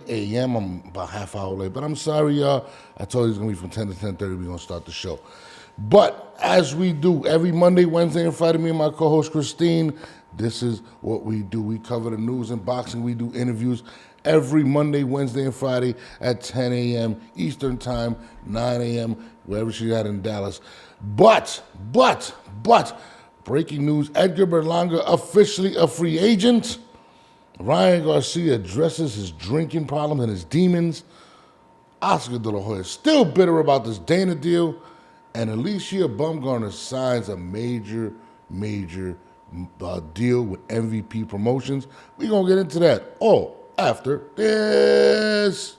a.m. I'm about half hour late, but I'm sorry, y'all. I told you it's going to be from 10 to 10:30. We're going to start the show. But as we do every Monday, Wednesday, and Friday, me and my co-host Christine, this is what we do. We cover the news and boxing. We do interviews every Monday, Wednesday, and Friday at 10 a.m. Eastern Time, 9 a.m., wherever she's at in Dallas. But, breaking news, Edgar Berlanga officially a free agent. Ryan Garcia addresses his drinking problems and his demons. Oscar De La Hoya still bitter about this Dana deal. And Alycia Baumgardner signs a major deal with MVP Promotions. We're going to get into that all after this.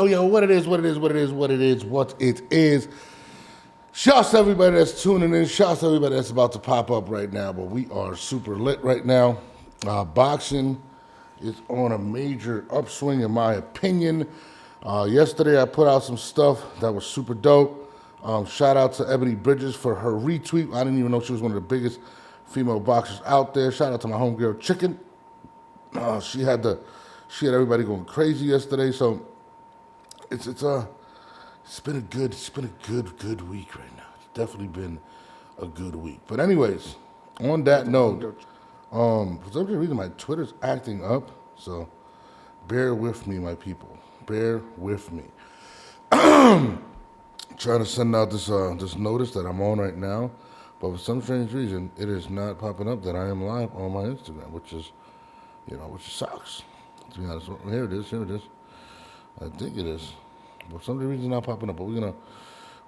Yo, what it is. Shouts to everybody that's tuning in. Shouts to everybody that's about to pop up right now. But we are super lit right now. Boxing is on a major upswing, in my opinion. Yesterday, I put out some stuff that was super dope. Shout out to Ebony Bridges for her retweet. I didn't even know she was one of the biggest female boxers out there. Shout out to my homegirl Chicken. She had everybody going crazy yesterday. So it's been a good week right now. It's definitely been a good week. But anyways, on that note, for some reason my Twitter's acting up. So bear with me, my people. Bear with me. Trying to send out this notice that I'm on right now, but for some strange reason, it is not popping up that I am live on my Instagram, which sucks. To be honest, here it is. I think it is, but for some reason, it's not popping up. But we're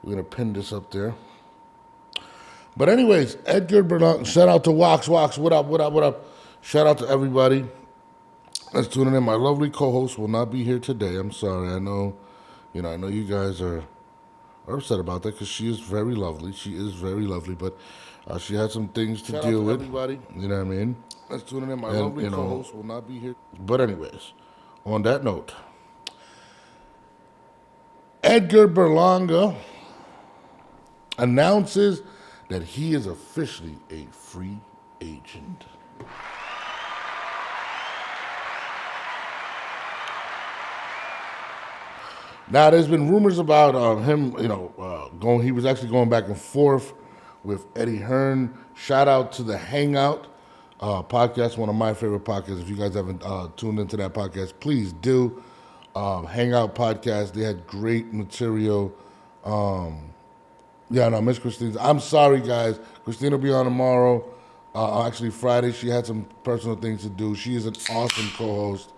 gonna pin this up there. But anyways, Edgar Berlanga, shout out to Wax. What up? Shout out to everybody that's tuning in. My lovely co-host will not be here today. I'm sorry. I know you guys are upset about that because she is very lovely. But she had some things to deal with. Everybody, you know what I mean? That's tuning in. My lovely co-host will not be here. But anyways, on that note, Edgar Berlanga announces that he is officially a free agent. Now, there's been rumors about him, he was actually going back and forth with Eddie Hearn. Shout out to the Hangout podcast, one of my favorite podcasts. If you guys haven't tuned into that podcast, please do. Hangout podcast, they had great material. Miss Christine. I'm sorry, guys. Christine will be on tomorrow. Actually, Friday. She had some personal things to do. She is an awesome co-host.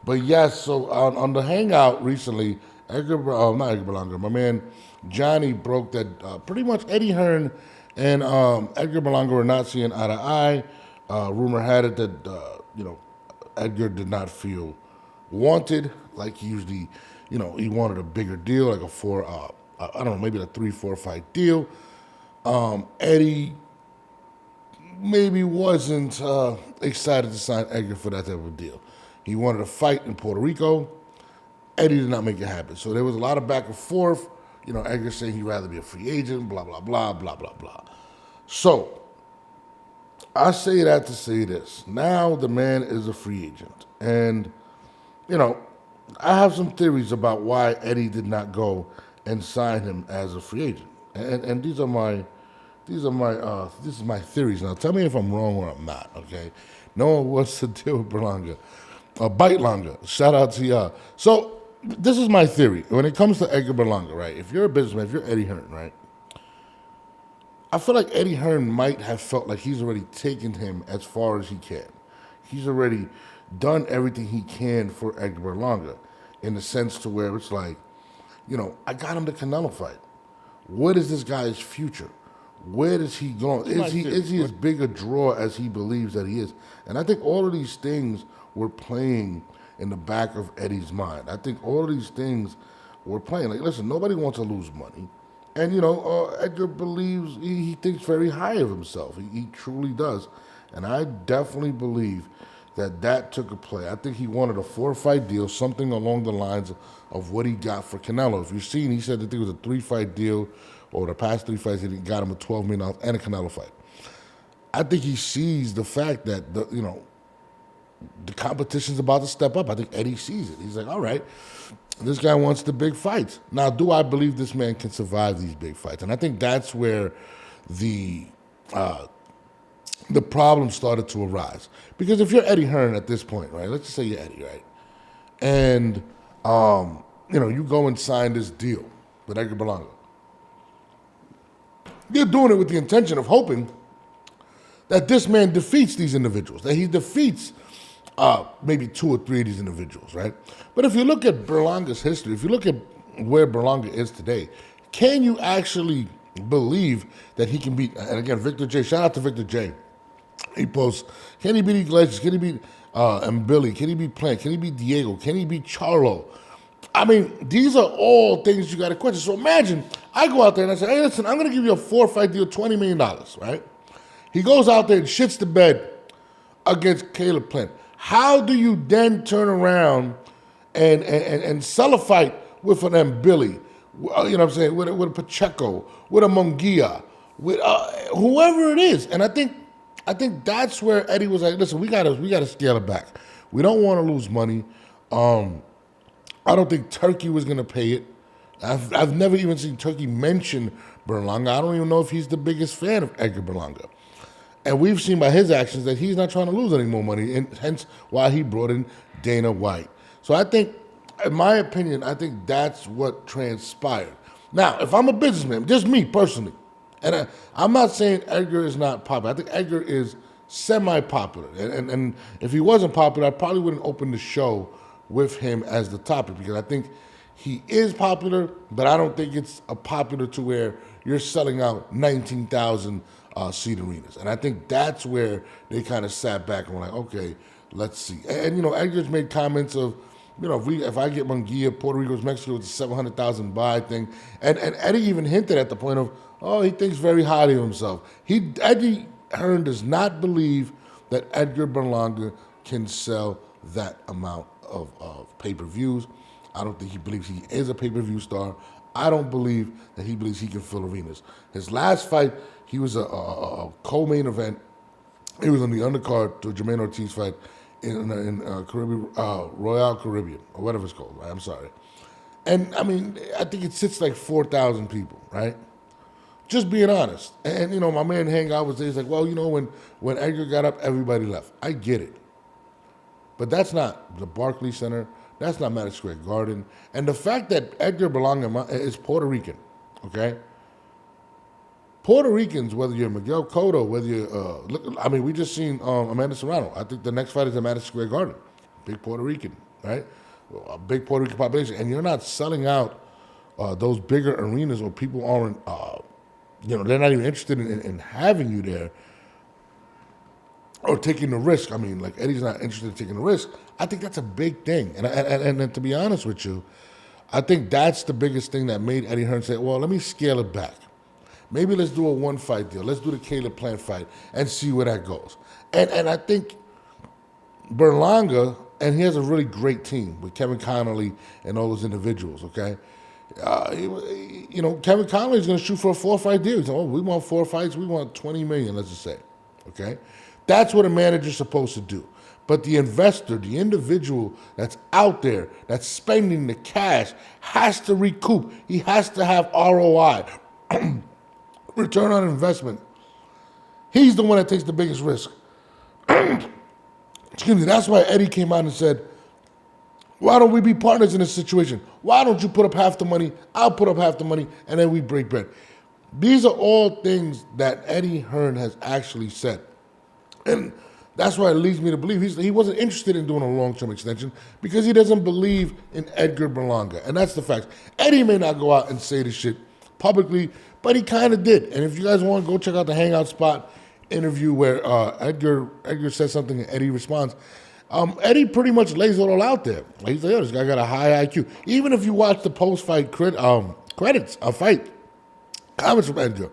But yes, so on the Hangout recently, not Edgar Berlanga, my man Johnny broke that pretty much Eddie Hearn and Edgar Berlanga were not seeing eye to eye. Rumor had it that Edgar did not feel wanted like he usually, he wanted a bigger deal, like maybe a 3-4 fight deal. Eddie maybe wasn't excited to sign Edgar for that type of deal. He wanted a fight in Puerto Rico. Eddie did not make it happen. So there was a lot of back and forth. Edgar saying he'd rather be a free agent, blah, blah, blah, blah, blah, blah. So I say that to say this. Now the man is a free agent. And, I have some theories about why Eddie did not go and sign him as a free agent. And these are my theories. Now tell me if I'm wrong or I'm not, okay? No one wants to deal with Berlanga. Bite longer. Shout out to y'all. So this is my theory. When it comes to Edgar Berlanga, right? If you're a businessman, if you're Eddie Hearn, right? I feel like Eddie Hearn might have felt like he's already taken him as far as he can. He's already done everything he can for Edgar Berlanga in the sense to where it's like, I got him the Canelo fight. What is this guy's future? Where is he going? Is he as big a draw as he believes that he is? And I think all of these things were playing in the back of Eddie's mind. I think all of these things were playing. Like, listen, nobody wants to lose money. And, Edgar believes, he thinks very high of himself. He truly does. And I definitely believe that took a play. I think he wanted a 4-fight deal, something along the lines of what he got for Canelo. If you've seen, he said that it was a 3-fight deal, or the past 3 fights, he got him a $12 million and a Canelo fight. I think he sees the fact that, the competition's about to step up. I think Eddie sees it. He's like, all right, this guy wants the big fights. Now, do I believe this man can survive these big fights? And I think that's where the problem started to arise. Because if you're Eddie Hearn at this point, right, let's just say you're Eddie, right, and, you go and sign this deal with Edgar Berlanga, you're doing it with the intention of hoping that this man defeats these individuals, that he defeats maybe 2 or 3 of these individuals, right? But if you look at Berlanga's history, if you look at where Berlanga is today, can you actually believe that he can beat, and again, Victor J, shout out to Victor J. He posts, can he beat these legends? Can he beat Billy? Can he beat Plant? Can he beat Diego? Can he beat Charlo? I mean, these are all things you got to question. So imagine, I go out there and I say, hey, listen, I'm going to give you a 4-fight deal, $20 million, right? He goes out there and shits the bed against Caleb Plant. How do you then turn around and sell a fight with an Billy, what I'm saying, with a Pacheco, with a Munguia, with whoever it is? And I think that's where Eddie was like, listen, we gotta scale it back. We don't want to lose money. I don't think Turkey was gonna pay it. I've never even seen Turkey mention Berlanga. I don't even know if he's the biggest fan of Edgar Berlanga. And we've seen by his actions that he's not trying to lose any more money, and hence why he brought in Dana White. So I think, in my opinion, I think that's what transpired. Now, if I'm a businessman, just me personally, and I'm not saying Edgar is not popular. I think Edgar is semi-popular. And if he wasn't popular, I probably wouldn't open the show with him as the topic, because I think he is popular, but I don't think it's a popular to where you're selling out 19,000 seat arenas. And I think that's where they kind of sat back and were like, okay, let's see. And Edgar's made comments of, if I get Munguia, Puerto Rico's Mexico, it's a 700,000 buy thing. And Eddie even hinted at the point of, he thinks very highly of himself. Eddie Hearn does not believe that Edgar Berlanga can sell that amount of pay-per-views. I don't think he believes he is a pay-per-view star. I don't believe that he believes he can fill arenas. His last fight, he was a co-main event. He was on the undercard to a Jermaine Ortiz fight in Caribbean, Royal Caribbean, or whatever it's called, right? I'm sorry. And, I mean, I think it sits like 4,000 people, right? Just being honest. And, my man Hang Out was there. He's like, well, when Edgar got up, everybody left. I get it. But that's not the Barclays Center. That's not Madison Square Garden. And the fact that Edgar Berlanga is Puerto Rican, okay? Puerto Ricans, whether you're Miguel Cotto, whether you're, we just seen Amanda Serrano. I think the next fight is at Madison Square Garden. Big Puerto Rican, right? A big Puerto Rican population. And you're not selling out those bigger arenas, or people aren't, they're not even interested in having you there or taking the risk. I mean, like, Eddie's not interested in taking the risk. I think that's a big thing. And to be honest with you, I think that's the biggest thing that made Eddie Hearn say, well, let me scale it back. Maybe let's do a 1-fight deal. Let's do the Caleb Plant fight and see where that goes. And I think Berlanga, and he has a really great team with Kevin Connolly and all those individuals, okay? Kevin Connolly is going to shoot for a 4-fight deal. He's like, we want 4 fights. We want $20 million, let's just say, okay? That's what a manager's supposed to do. But the investor, the individual that's out there, that's spending the cash, has to recoup. He has to have ROI. Return on investment. He's the one that takes the biggest risk. Excuse me. That's why Eddie came out and said, why don't we be partners in this situation? Why don't you put up half the money, I'll put up half the money, and then we break bread. These are all things that Eddie Hearn has actually said. And that's why it leads me to believe he wasn't interested in doing a long-term extension, because he doesn't believe in Edgar Berlanga. And that's the fact. Eddie may not go out and say this shit publicly, but he kind of did. And if you guys want to go check out the Hangout Spot interview where Edgar says something and Eddie responds, Eddie pretty much lays it all out there. He's like, this guy got a high IQ. Even if you watch the post-fight credits, a fight, Comments from Edgar.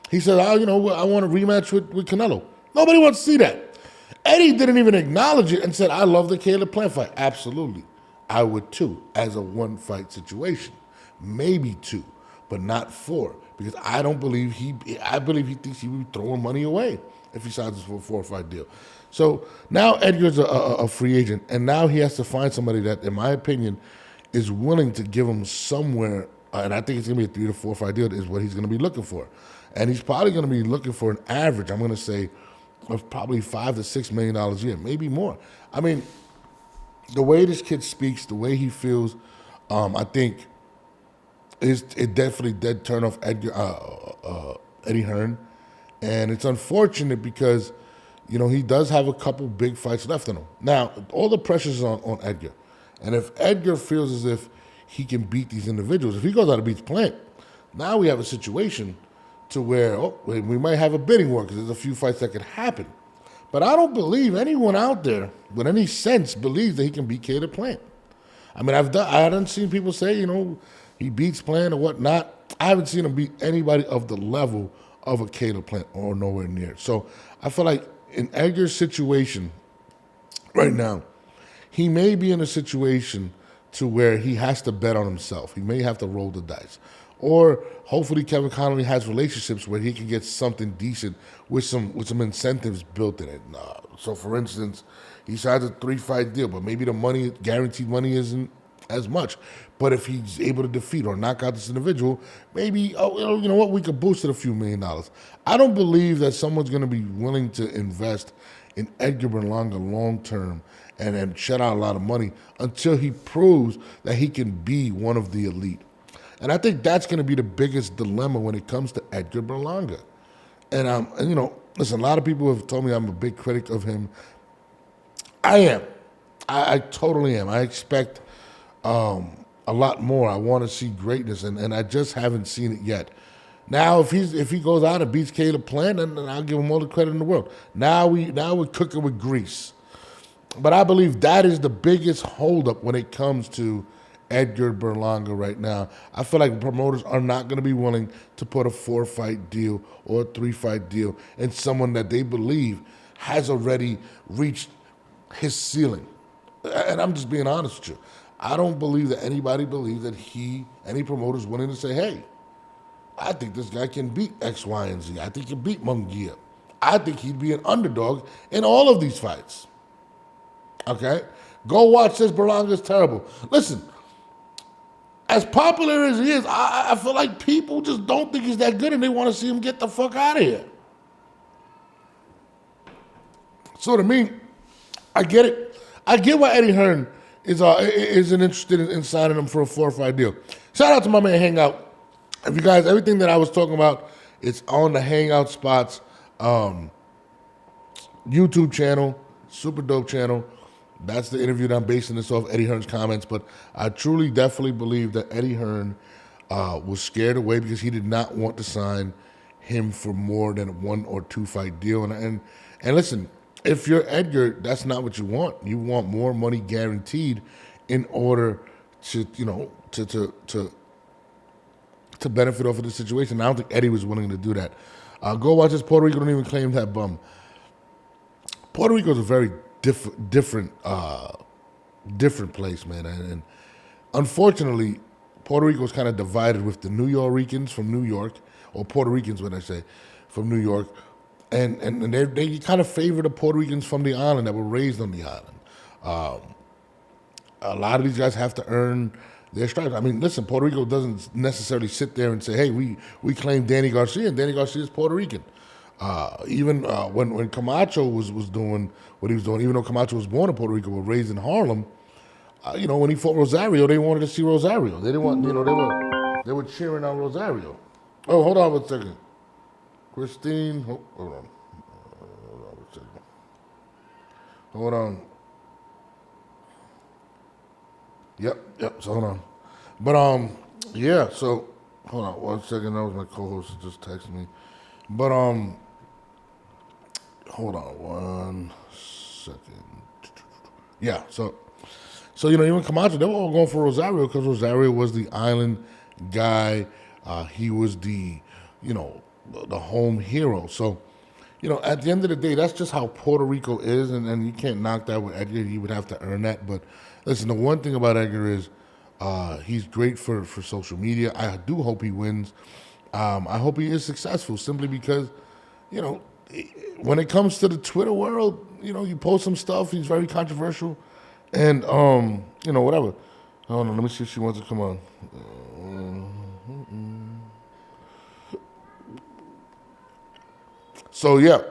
He said, oh, I want a rematch with Canelo. Nobody wants to see that. Eddie didn't even acknowledge it and said, I love the Caleb Plant fight. Absolutely. I would too, as a one-fight situation. Maybe two, but not four. Because I believe he thinks he would be throwing money away if he signs for a 4-fight deal. So now Edgar's a free agent, and now he has to find somebody that, in my opinion, is willing to give him somewhere, and I think it's going to be a 3 to 4 fight deal is what he's going to be looking for. And he's probably going to be looking for an average, I'm going to say, of probably $5 to $6 million a year, maybe more. I mean, the way this kid speaks, the way he feels, I think it definitely did turn off Eddie Hearn. And it's unfortunate because, he does have a couple big fights left in him. Now, all the pressure's on Edgar. And if Edgar feels as if he can beat these individuals, if he goes out and beats Plant, now we have a situation to where we might have a bidding war because there's a few fights that could happen. But I don't believe anyone out there with any sense believes that he can beat Caleb Plant. I mean, I haven't seen people say, he beats Plant or whatnot. I haven't seen him beat anybody of the level of a Caleb Plant or nowhere near. So I feel like in Edgar's situation right now, he may be in a situation to where he has to bet on himself. He may have to roll the dice. Or hopefully Kevin Connolly has relationships where he can get something decent with some incentives built in it. So for instance, he signs a 3-fight deal, but maybe the guaranteed money isn't as much. But if he's able to defeat or knock out this individual, maybe, we could boost it a few $1 million. I don't believe that someone's going to be willing to invest in Edgar Berlanga long term and shut out a lot of money until he proves that he can be one of the elite. And I think that's going to be the biggest dilemma when it comes to Edgar Berlanga. And listen, a lot of people have told me I'm a big critic of him. I am. I totally am. I expect a lot more. I want to see greatness, and I just haven't seen it yet. Now, if he goes out and beats Caleb Plant, then I'll give him all the credit in the world. Now we're cooking with grease. But I believe that is the biggest holdup when it comes to Edgar Berlanga right now. I feel like promoters are not going to be willing to put a 4-fight deal or a 3-fight deal in someone that they believe has already reached his ceiling. And I'm just being honest with you. I don't believe that anybody believes that any promoter's willing to say, hey, I think this guy can beat X, Y, and Z. I think he can beat Munguia. I think he'd be an underdog in all of these fights. Okay? Go watch this. Berlanga's terrible. Listen, as popular as he is, I feel like people just don't think he's that good and they want to see him get the fuck out of here. So to me, I get it. I get why Eddie Hearn isn't interested in signing him for a 4-fight deal. Shout out to my man Hangout. If you guys, everything that I was talking about, it's on the Hangout Spots YouTube channel, super dope channel. That's the interview that I'm basing this off Eddie Hearn's comments, but I truly, definitely believe that Eddie Hearn was scared away because he did not want to sign him for more than a 1 or 2 fight deal. And listen, if you're Edgar, that's not what you want. You want more money guaranteed in order to benefit off of the situation. I don't think Eddie was willing to do that. Go watch this. Puerto Rico don't even claim that bum. Puerto Rico is a very different place, man. And unfortunately, Puerto Rico is kind of divided with the New Yorkers from New York, or Puerto Ricans, when I say, from New York. And they kind of favor the Puerto Ricans from the island that were raised on the island. A lot of these guys have to earn their stripes. I mean, listen, Puerto Rico doesn't necessarily sit there and say, hey, we claim Danny Garcia, and Danny Garcia is Puerto Rican. Even when Camacho was doing what he was doing, even though Camacho was born in Puerto Rico, but raised in Harlem, when he fought Rosario, they wanted to see Rosario. They didn't want, they were cheering on Rosario. Oh, hold on one second. Christine, hold on. Hold on. Yep, so hold on. But, yeah, so, hold on 1 second. That was my co-host that just texted me. But, hold on 1 second. Yeah, so even Camacho, they were all going for Rosario because Rosario was the island guy. He was the the home hero. So, at the end of the day, that's just how Puerto Rico is, and you can't knock that with Edgar. He would have to earn that. But listen, the one thing about Edgar is he's great for social media. I do hope he wins. I hope he is successful simply because, when it comes to the Twitter world, you post some stuff, he's very controversial, and, whatever. Hold on, let me see if she wants to come on. So, yeah.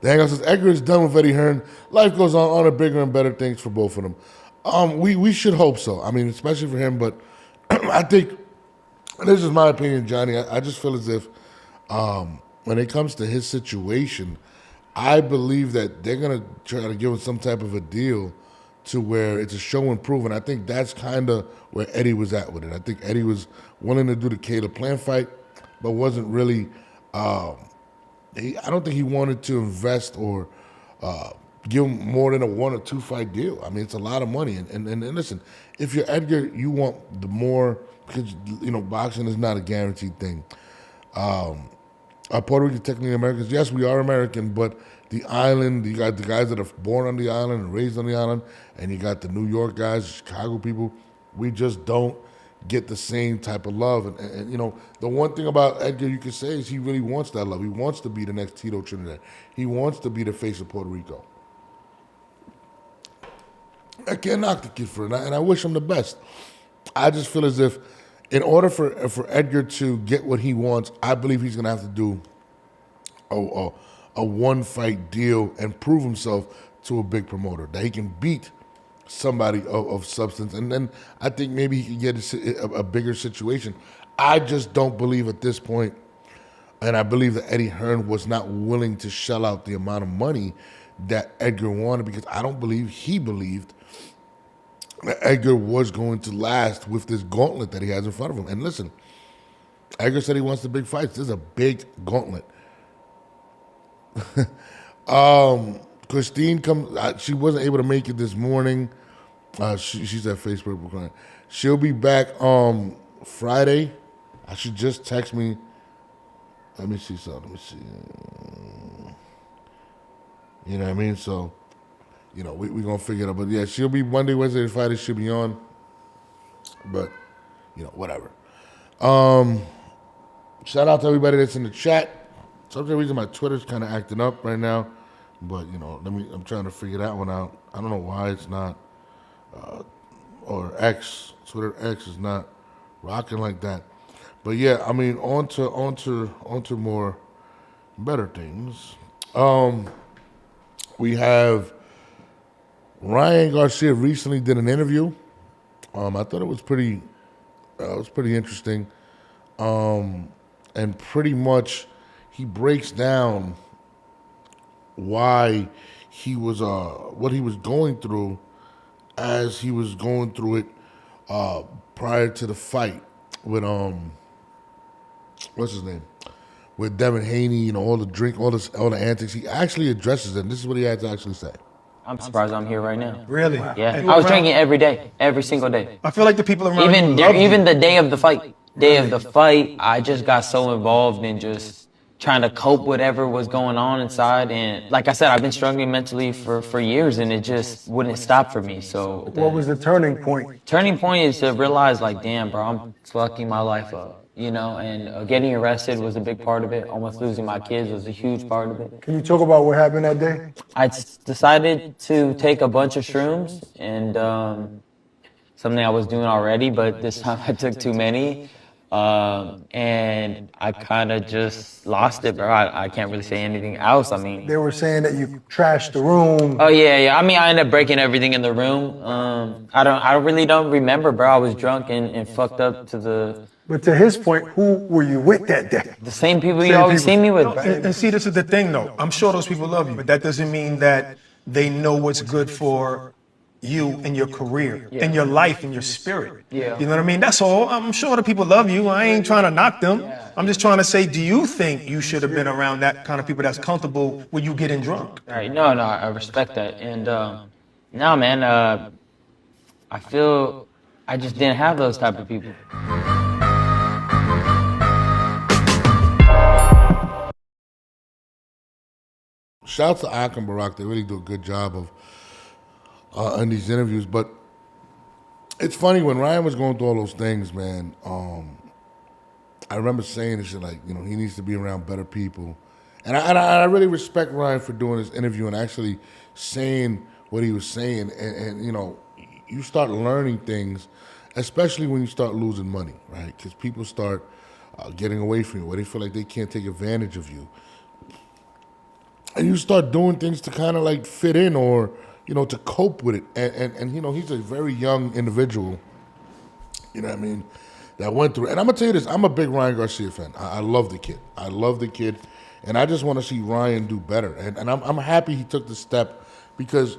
The Hangout says, Edgar is done with Eddie Hearn. Life goes on to bigger and better things for both of them. We should hope so. I mean, especially for him, but I think, this is my opinion, Johnny, I just feel as if when it comes to his situation, I believe that they're going to try to give him some type of a deal to where it's a show and prove, and I think that's kind of where Eddie was at with it. I think Eddie was willing to do the Caleb Plant fight, but wasn't really, I don't think he wanted to invest or give him more than a 1 or 2 fight deal. I mean, it's a lot of money, and listen, if you're Edgar, you want the more, because, boxing is not a guaranteed thing. Are Puerto Rican technically Americans? Yes, we are American, but the island, you got the guys that are born on the island and raised on the island, and you got the New York guys, Chicago people. We just don't get the same type of love. And the one thing about Edgar you can say is he really wants that love. He wants to be the next Tito Trinidad. He wants to be the face of Puerto Rico. I can't knock the kid for it, and I wish him the best. I just feel as if in order for Edgar to get what he wants, I believe he's going to have to do a one-fight deal and prove himself to a big promoter, that he can beat somebody of substance. And then I think maybe he can get a bigger situation. I just don't believe at this point, and I believe that Eddie Hearn was not willing to shell out the amount of money that Edgar wanted, because I don't believe he believed that Edgar was going to last with this gauntlet that he has in front of him. And listen, Edgar said he wants the big fights. This is a big gauntlet. Christine she wasn't able to make it this morning. She's at Facebook. She'll be back Friday. She just text me. Let me see something. Let me see. You know what I mean? So, we're going to figure it out. But, yeah, she'll be Monday, Wednesday, and Friday. She'll be on. But, whatever. Shout out to everybody that's in the chat. For some reason, my Twitter's kind of acting up right now. But, I'm trying to figure that one out. I don't know why it's not, or Twitter X is not rocking like that. But, yeah, I mean, on to more better things. We have Ryan Garcia recently did an interview. I thought it was pretty interesting. And pretty much he breaks down why he was what he was going through as he was going through it prior to the fight with what's his name? With Devin Haney, all the drink, all the antics. He actually addresses it. This is what he had to actually say. I'm surprised I'm here right now. Really? Yeah. I was drinking every day, every single day. I feel like the people around even the day of the fight. I just got so involved in just trying to cope with whatever was going on inside. And like I said, I've been struggling mentally for years, and it just wouldn't stop for me. So what was the turning point? Turning point is to realize, like, damn, bro, I'm fucking my life up. And getting arrested was a big part of it. Almost losing my kids was a huge part of it. Can you talk about what happened that day? I decided to take a bunch of shrooms, and something I was doing already, but this time I took too many. And I kind of just lost it, bro. I can't really say anything else. I mean, they were saying that you trashed the room. Oh yeah. I mean, I ended up breaking everything in the room. I really don't remember, bro. I was drunk and fucked up to the. But to his point, who were you with that day? The same people you always see me with, bro. And see, this is the thing, though. I'm sure those people love you, but that doesn't mean that they know what's good for you and your career, and your life, and your spirit. Yeah. You know what I mean? That's all. I'm sure the people love you. I ain't trying to knock them. I'm just trying to say, do you think you should have been around that kind of people that's comfortable when you getting drunk? All right. No, I respect that. And no, man, I feel I just didn't have those type of people. Shouts to Ak and Barack. They really do a good job of in these interviews. But it's funny when Ryan was going through all those things, man. I remember saying this shit like, he needs to be around better people. And I really respect Ryan for doing this interview and actually saying what he was saying. And you start learning things, especially when you start losing money, right? Because people start getting away from you, where they feel like they can't take advantage of you. And you start doing things to kind of like fit in or, to cope with it. And he's a very young individual, that went through it. And I'm going to tell you this, I'm a big Ryan Garcia fan. I love the kid. I love the kid. And I just want to see Ryan do better. And I'm happy he took the step because,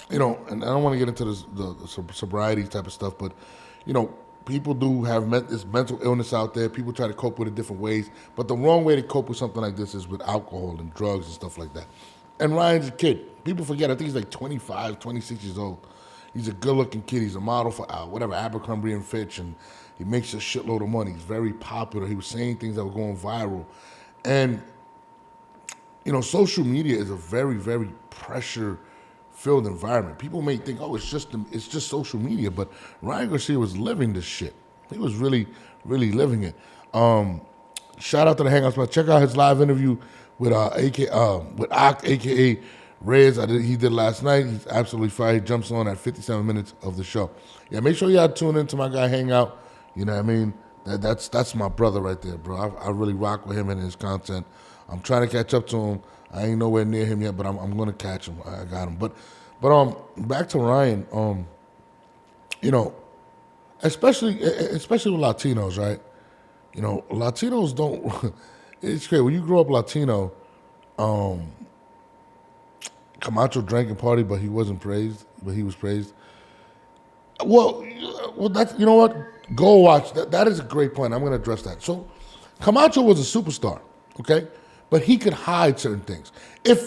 and I don't want to get into the sobriety type of stuff, but, people do have this mental illness out there. People try to cope with it different ways. But the wrong way to cope with something like this is with alcohol and drugs and stuff like that. And Ryan's a kid. People forget, I think he's like 25, 26 years old. He's a good-looking kid. He's a model for Abercrombie and Fitch, and he makes a shitload of money. He's very popular. He was saying things that were going viral. And, social media is a very, very pressure-filled environment. People may think, it's just social media, but Ryan Garcia was living this shit. He was really, really living it. Shout out to the Hangouts, man. Check out his live interview with Ak, aka Rez. He did last night. He's absolutely fire. He jumps on at 57 minutes of the show. Yeah, make sure y'all tune in to my guy Hangout. You know what I mean? That's my brother right there, bro. I really rock with him and his content. I'm trying to catch up to him. I ain't nowhere near him yet, but I'm gonna catch him. I got him. But back to Ryan. Especially with Latinos, right? Latinos don't. It's crazy when you grow up Latino. Camacho drank and party, but he wasn't praised. But he was praised. Well, that's, what? Go watch that. That is a great point. I'm going to address that. So, Camacho was a superstar, okay, but he could hide certain things.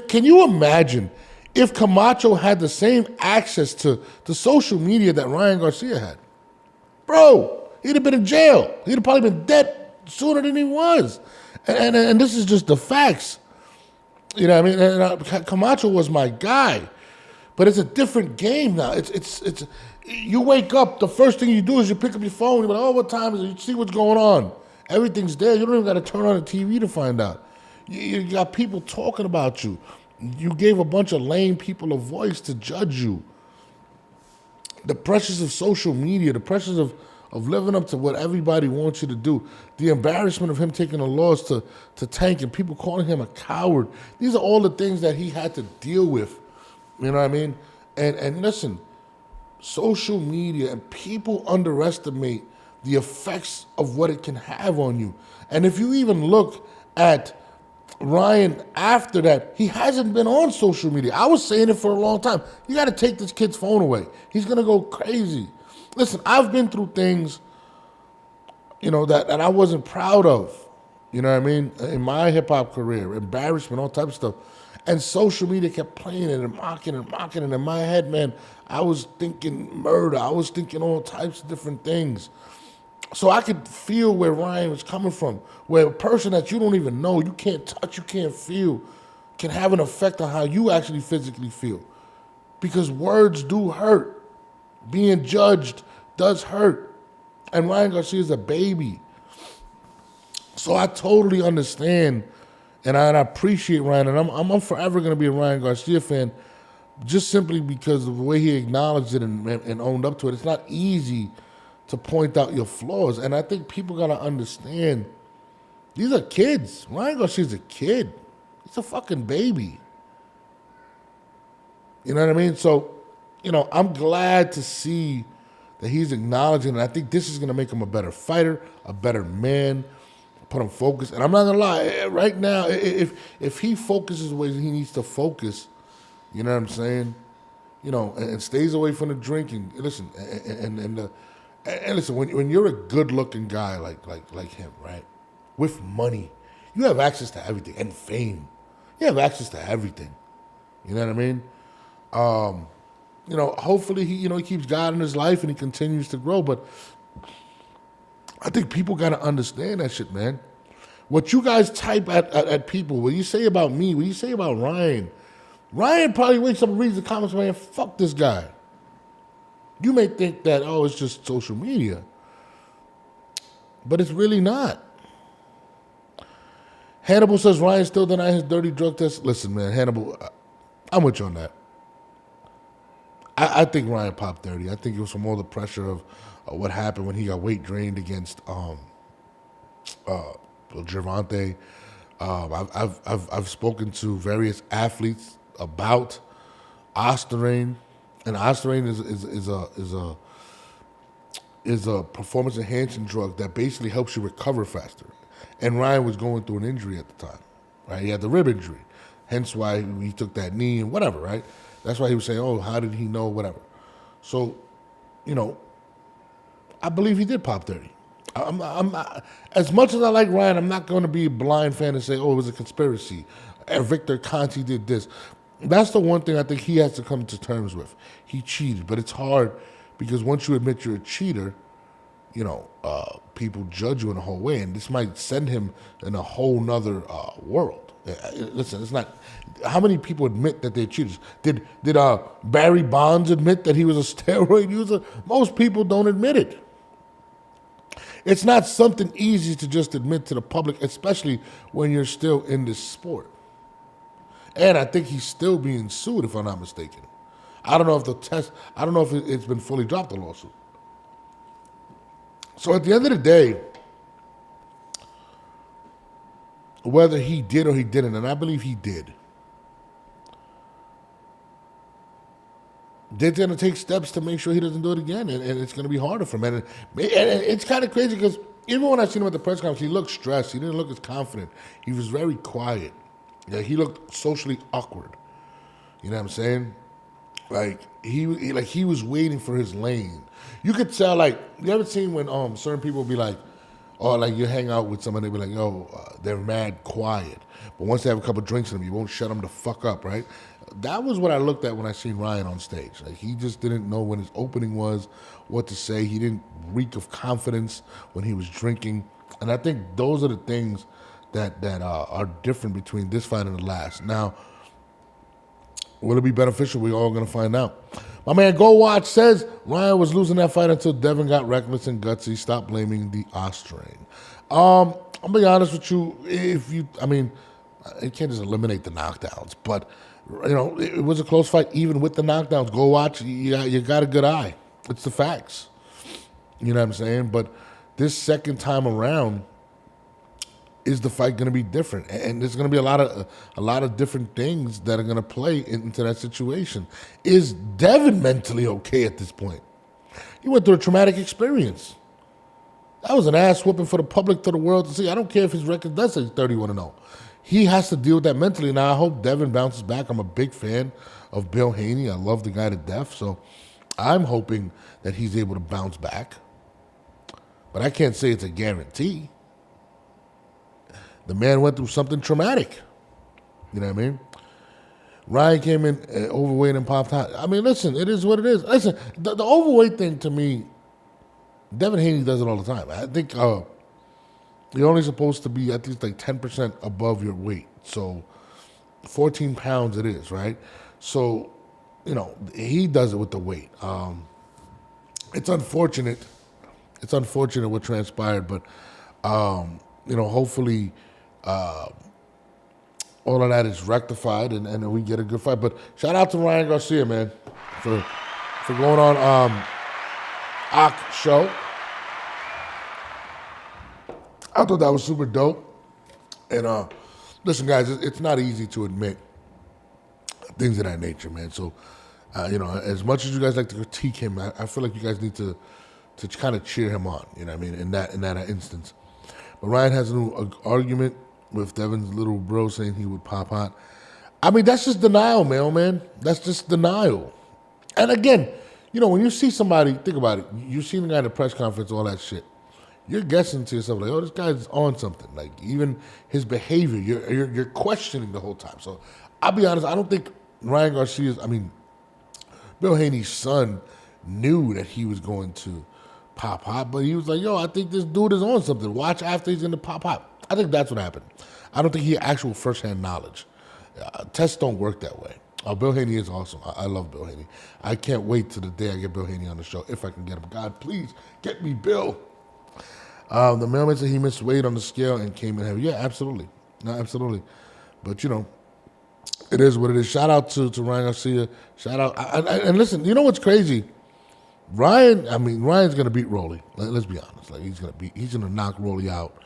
Can you imagine if Camacho had the same access to social media that Ryan Garcia had? Bro, he'd have been in jail. He'd have probably been dead sooner than he was. And this is just the facts. You know what I mean? And Camacho was my guy. But it's a different game now. It's you wake up, the first thing you do is you pick up your phone, you're like, what time is it? You see what's going on. Everything's there. You don't even got to turn on the TV to find out. You got people talking about you. You gave a bunch of lame people a voice to judge you. The pressures of social media, the pressures of living up to what everybody wants you to do, the embarrassment of him taking a loss to Tank and people calling him a coward. These are all the things that he had to deal with. You know what I mean? And listen, social media and people underestimate the effects of what it can have on you. And if you even look at Ryan after that, he hasn't been on social media. I was saying it for a long time. You got to take this kid's phone away. He's going to go crazy. Listen, I've been through things, that I wasn't proud of, you know what I mean, in my hip-hop career, embarrassment, all types of stuff. And social media kept playing it and mocking it. And in my head, man, I was thinking murder. I was thinking all types of different things. So I could feel where Ryan was coming from, where a person that you don't even know, you can't touch, you can't feel, can have an effect on how you actually physically feel. Because words do hurt. Being judged does hurt. And Ryan Garcia is a baby. So I totally understand, and I appreciate Ryan, and I'm forever going to be a Ryan Garcia fan, just simply because of the way he acknowledged it and owned up to it. It's not easy to point out your flaws, and I think people got to understand, these are kids. Ryan Garcia's a kid. He's a fucking baby. You know what I mean? So, I'm glad to see that he's acknowledging, and I think this is going to make him a better fighter, a better man, put him focused. And I'm not going to lie, right now, if he focuses the way he needs to focus, you know what I'm saying? And stays away from the drinking. Listen, and listen, when you're a good-looking guy like him, right, with money, you have access to everything, and fame. You have access to everything. You know what I mean? Hopefully he keeps God in his life and he continues to grow. But I think people got to understand that shit, man. What you guys type at people, what you say about me, what you say about Ryan, Ryan probably wakes up and reads the comments, man, fuck this guy. You may think that, oh, it's just social media, but it's really not. Hannibal says Ryan still denying his dirty drug test. Listen, man, Hannibal, I'm with you on that. I think Ryan popped 30. I think it was from all the pressure of what happened when he got weight drained against Gervonta. I've spoken to various athletes about Ostarine, and Ostarine is a performance enhancing drug that basically helps you recover faster. And Ryan was going through an injury at the time, right? He had the rib injury, hence why he took that knee and whatever, right? That's why he was saying, "Oh, how did he know?" Whatever. So, I believe he did pop 30. I'm as much as I like Ryan, I'm not going to be a blind fan and say, "Oh, it was a conspiracy." And Victor Conti did this. That's the one thing I think he has to come to terms with. He cheated, but it's hard because once you admit you're a cheater, people judge you in a whole way, and this might send him in a whole nother world. Listen, it's not. How many people admit that they're cheaters? Did Barry Bonds admit that he was a steroid user? Most people don't admit it. It's not something easy to just admit to the public, especially when you're still in this sport. And I think he's still being sued, if I'm not mistaken. I don't know if it's been fully dropped, the lawsuit. So at the end of the day, whether he did or he didn't, and I believe he did, they're going to take steps to make sure he doesn't do it again, and it's going to be harder for him. And it's kind of crazy because even when I seen him at the press conference, he looked stressed. He didn't look as confident. He was very quiet. Yeah, he looked socially awkward. You know what I'm saying? Like he was waiting for his lane. You could tell, you ever seen when certain people be like, or you hang out with someone, they be like, they're mad quiet. But once they have a couple drinks in them, you won't shut them the fuck up, right? That was what I looked at when I seen Ryan on stage. He just didn't know when his opening was, what to say. He didn't reek of confidence when he was drinking. And I think those are the things that are different between this fight and the last. Now, will it be beneficial? We're all going to find out. My man Go Watch says Ryan was losing that fight until Devin got reckless and gutsy. Stop blaming the Austrian. I'm going to be honest with you. You can't just eliminate the knockdowns. But, it was a close fight even with the knockdowns. Go Watch, you got a good eye. It's the facts. You know what I'm saying? But this second time around, is the fight going to be different? And there's going to be a lot of different things that are going to play into that situation. Is Devin mentally okay at this point? He went through a traumatic experience. That was an ass whooping for the public, to the world to see. I don't care if his record does say 31-0. He has to deal with that mentally. Now, I hope Devin bounces back. I'm a big fan of Bill Haney. I love the guy to death. So I'm hoping that he's able to bounce back. But I can't say it's a guarantee. The man went through something traumatic. You know what I mean? Ryan came in overweight and popped hot. I mean, listen, it is what it is. Listen, the overweight thing to me, Devin Haney does it all the time. I think you're only supposed to be at least 10% above your weight. So 14 pounds it is, right? So, he does it with the weight. It's unfortunate. It's unfortunate what transpired, but, hopefully all of that is rectified and we get a good fight. But shout out to Ryan Garcia, man, for going on Ak show. I thought that was super dope. And listen, guys, it's not easy to admit things of that nature, man. So, as much as you guys like to critique him, I feel like you guys need to kind of cheer him on. You know what I mean? In that instance. But Ryan has a new argument with Devin's little bro saying he would pop hot. I mean, that's just denial, man. That's just denial. And again, when you see somebody, think about it. You see the guy at the press conference, all that shit. You're guessing to yourself, like, oh, this guy's on something. Like, even his behavior, you're questioning the whole time. So, I'll be honest, I don't think Ryan Garcia's, Bill Haney's son knew that he was going to pop hot, but he was like, yo, I think this dude is on something. Watch after he's going to pop hot. I think that's what happened. I don't think he had actual firsthand knowledge. Tests don't work that way. Bill Haney is awesome. I love Bill Haney. I can't wait till the day I get Bill Haney on the show, if I can get him. God, please get me Bill. The mailman said he missed weight on the scale and came in heavy. Yeah, absolutely. No, absolutely. But, it is what it is. Shout out to Ryan Garcia. Shout out. And listen, you know what's crazy? Ryan's going to beat Rolly. Let's be honest. Like, he's going to knock Rolly out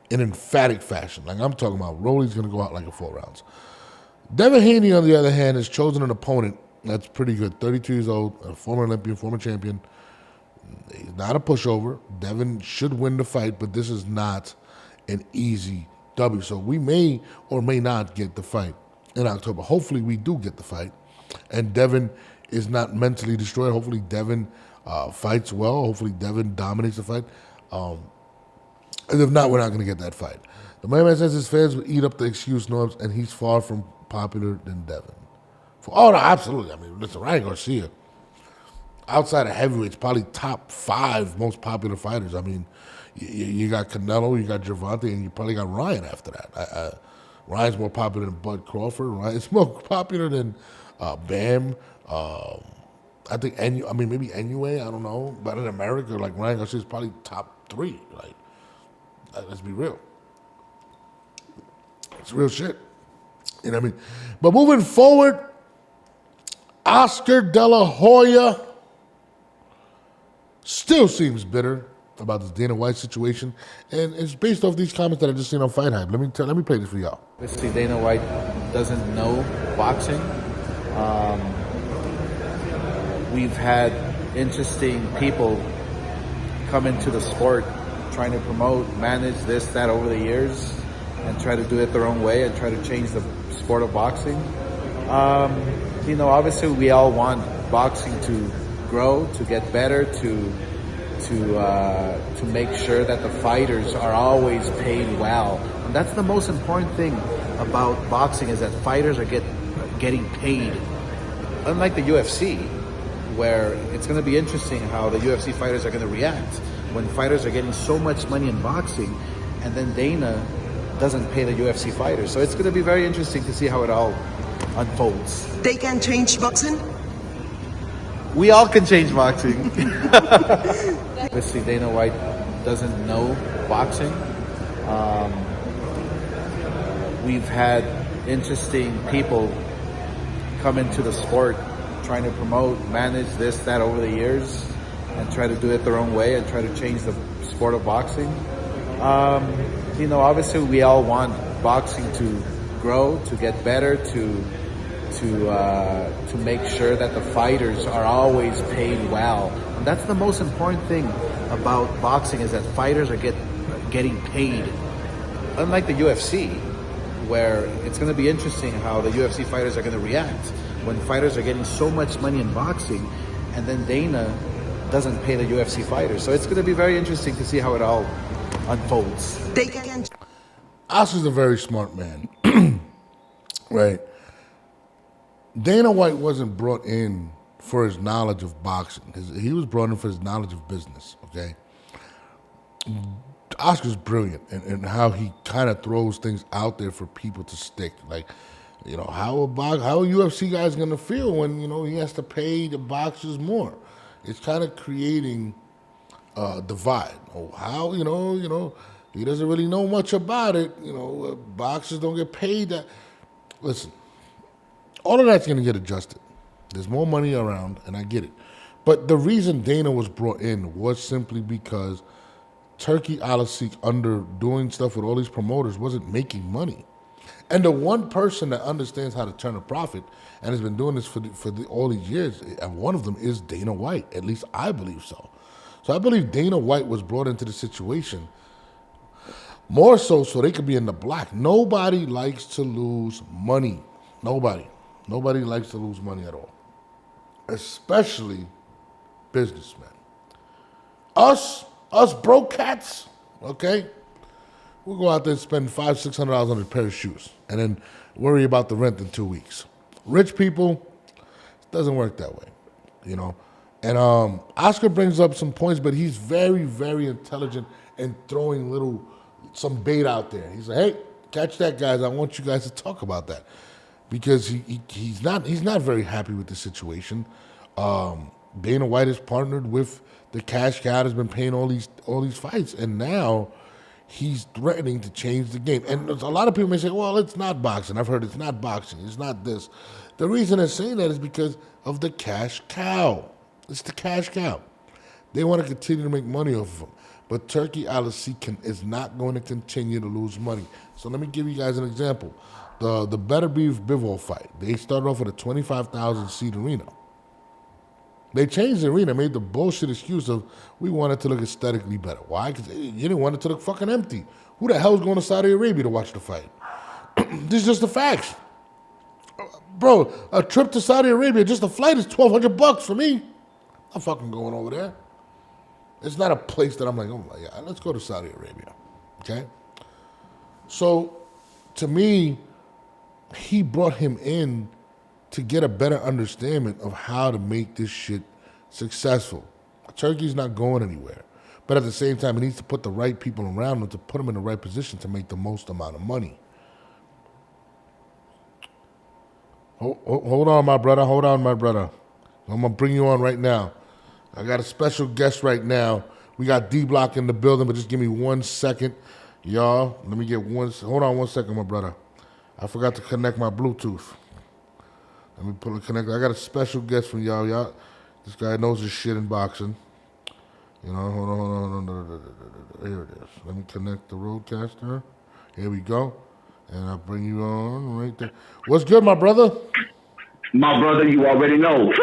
in emphatic fashion. Like, I'm talking about Rolly's going to go out like in 4 rounds. Devin Haney, on the other hand, has chosen an opponent that's pretty good. 32 years old, a former Olympian, former champion. He's not a pushover. Devin should win the fight, but this is not an easy W. So we may or may not get the fight in October. Hopefully we do get the fight. And Devin is not mentally destroyed. Hopefully Devin fights well. Hopefully Devin dominates the fight. And if not, we're not going to get that fight. The man says his fans will eat up the excuse norms, and he's far from popular than Devin. Oh, no, absolutely. I mean, listen, Ryan Garcia, outside of heavyweights, probably top 5 most popular fighters. I mean, you got Canelo, you got Gervonta, and you probably got Ryan after that. Ryan's more popular than Bud Crawford. Ryan's more popular than Bam. I think maybe Inoue, I don't know. But in America, like, Ryan Garcia is probably top 3. Like, let's be real. It's real shit. You know what I mean? But moving forward, Oscar De La Hoya still seems bitter about this Dana White situation, and it's based off these comments that I just seen on Fight Hype. Let me play this for y'all. Obviously, Dana White doesn't know boxing. We've had interesting people come into the sport trying to promote, manage this, that over the years, and try to do it their own way and try to change the sport of boxing. Obviously we all want boxing to grow, to get better, to make sure that the fighters are always paid well. And that's the most important thing about boxing, is that fighters are getting paid. Unlike the UFC, where it's going to be interesting how the UFC fighters are going to react when fighters are getting so much money in boxing, and then Dana doesn't pay the UFC fighters. So it's going to be very interesting to see how it all unfolds. They can change boxing? We all can change boxing. Obviously, Dana White doesn't know boxing. We've had interesting people come into the sport trying to promote, manage this, that over the years, and try to do it their own way and try to change the sport of boxing. Obviously we all want boxing to grow, to get better, to make sure that the fighters are always paid well. And that's the most important thing about boxing, is that fighters are getting paid. Unlike the UFC, where it's going to be interesting how the UFC fighters are going to react when fighters are getting so much money in boxing, and then Dana doesn't pay the UFC fighters. So it's going to be very interesting to see how it all unfolds. Oscar's a very smart man, right? Dana White wasn't brought in for his knowledge of boxing. He was brought in for his knowledge of business, okay? Oscar's brilliant in how he kind of throws things out there for people to stick. Like, how a UFC guy's going to feel when, he has to pay the boxers more. It's kind of creating a divide. How, he doesn't really know much about it. Boxers don't get paid that. Listen, all of that's going to get adjusted. There's more money around, and I get it. But the reason Dana was brought in was simply because TURKI Alycia, under doing stuff with all these promoters, wasn't making money. And the one person that understands how to turn a profit and has been doing this for all these years, and one of them is Dana White. At least I believe so. So I believe Dana White was brought into the situation more so they could be in the black. Nobody likes to lose money. Nobody. Nobody likes to lose money at all. Especially businessmen. Us broke cats, okay? We'll go out there and spend $500-600 on a pair of shoes and then worry about the rent in 2 weeks. Rich people, it doesn't work that way, And Oscar brings up some points, but he's very, very intelligent in throwing little some bait out there. He's like, hey, catch that, guys. I want you guys to talk about that because he's not very happy with the situation. Dana White has partnered with the cash cow, has been paying all these fights, and now he's threatening to change the game. And a lot of people may say, well, it's not boxing. I've heard it's not boxing. It's not this. The reason they're saying that is because of the cash cow. It's the cash cow. They want to continue to make money off of him. But Turkey Alycia is not going to continue to lose money. So let me give you guys an example. The Better Beef Bivol fight, they started off with a 25,000 seat arena. They changed the arena, made the bullshit excuse of we want it to look aesthetically better. Why? Because you didn't want it to look fucking empty. Who the hell's going to Saudi Arabia to watch the fight? This is just the facts. Bro, a trip to Saudi Arabia, just a flight is $1,200 for me. I'm fucking going over there. It's not a place that I'm like, oh my God, let's go to Saudi Arabia, okay? So, to me, he brought him in to get a better understanding of how to make this shit successful. Turkey's not going anywhere. But at the same time, he needs to put the right people around him to put him in the right position to make the most amount of money. Hold on, my brother. Hold on, my brother. I'm going to bring you on right now. I got a special guest right now. We got D-Block in the building, but just give me 1 second. Y'all, let me get hold on 1 second, my brother. I forgot to connect my Bluetooth. Let me pull a connector. I got a special guest from y'all. This guy knows his shit in boxing. You know, hold on. Here it is. Let me connect the roadcaster. Here we go. And I'll bring you on right there. What's good, my brother? My brother, you already know. What's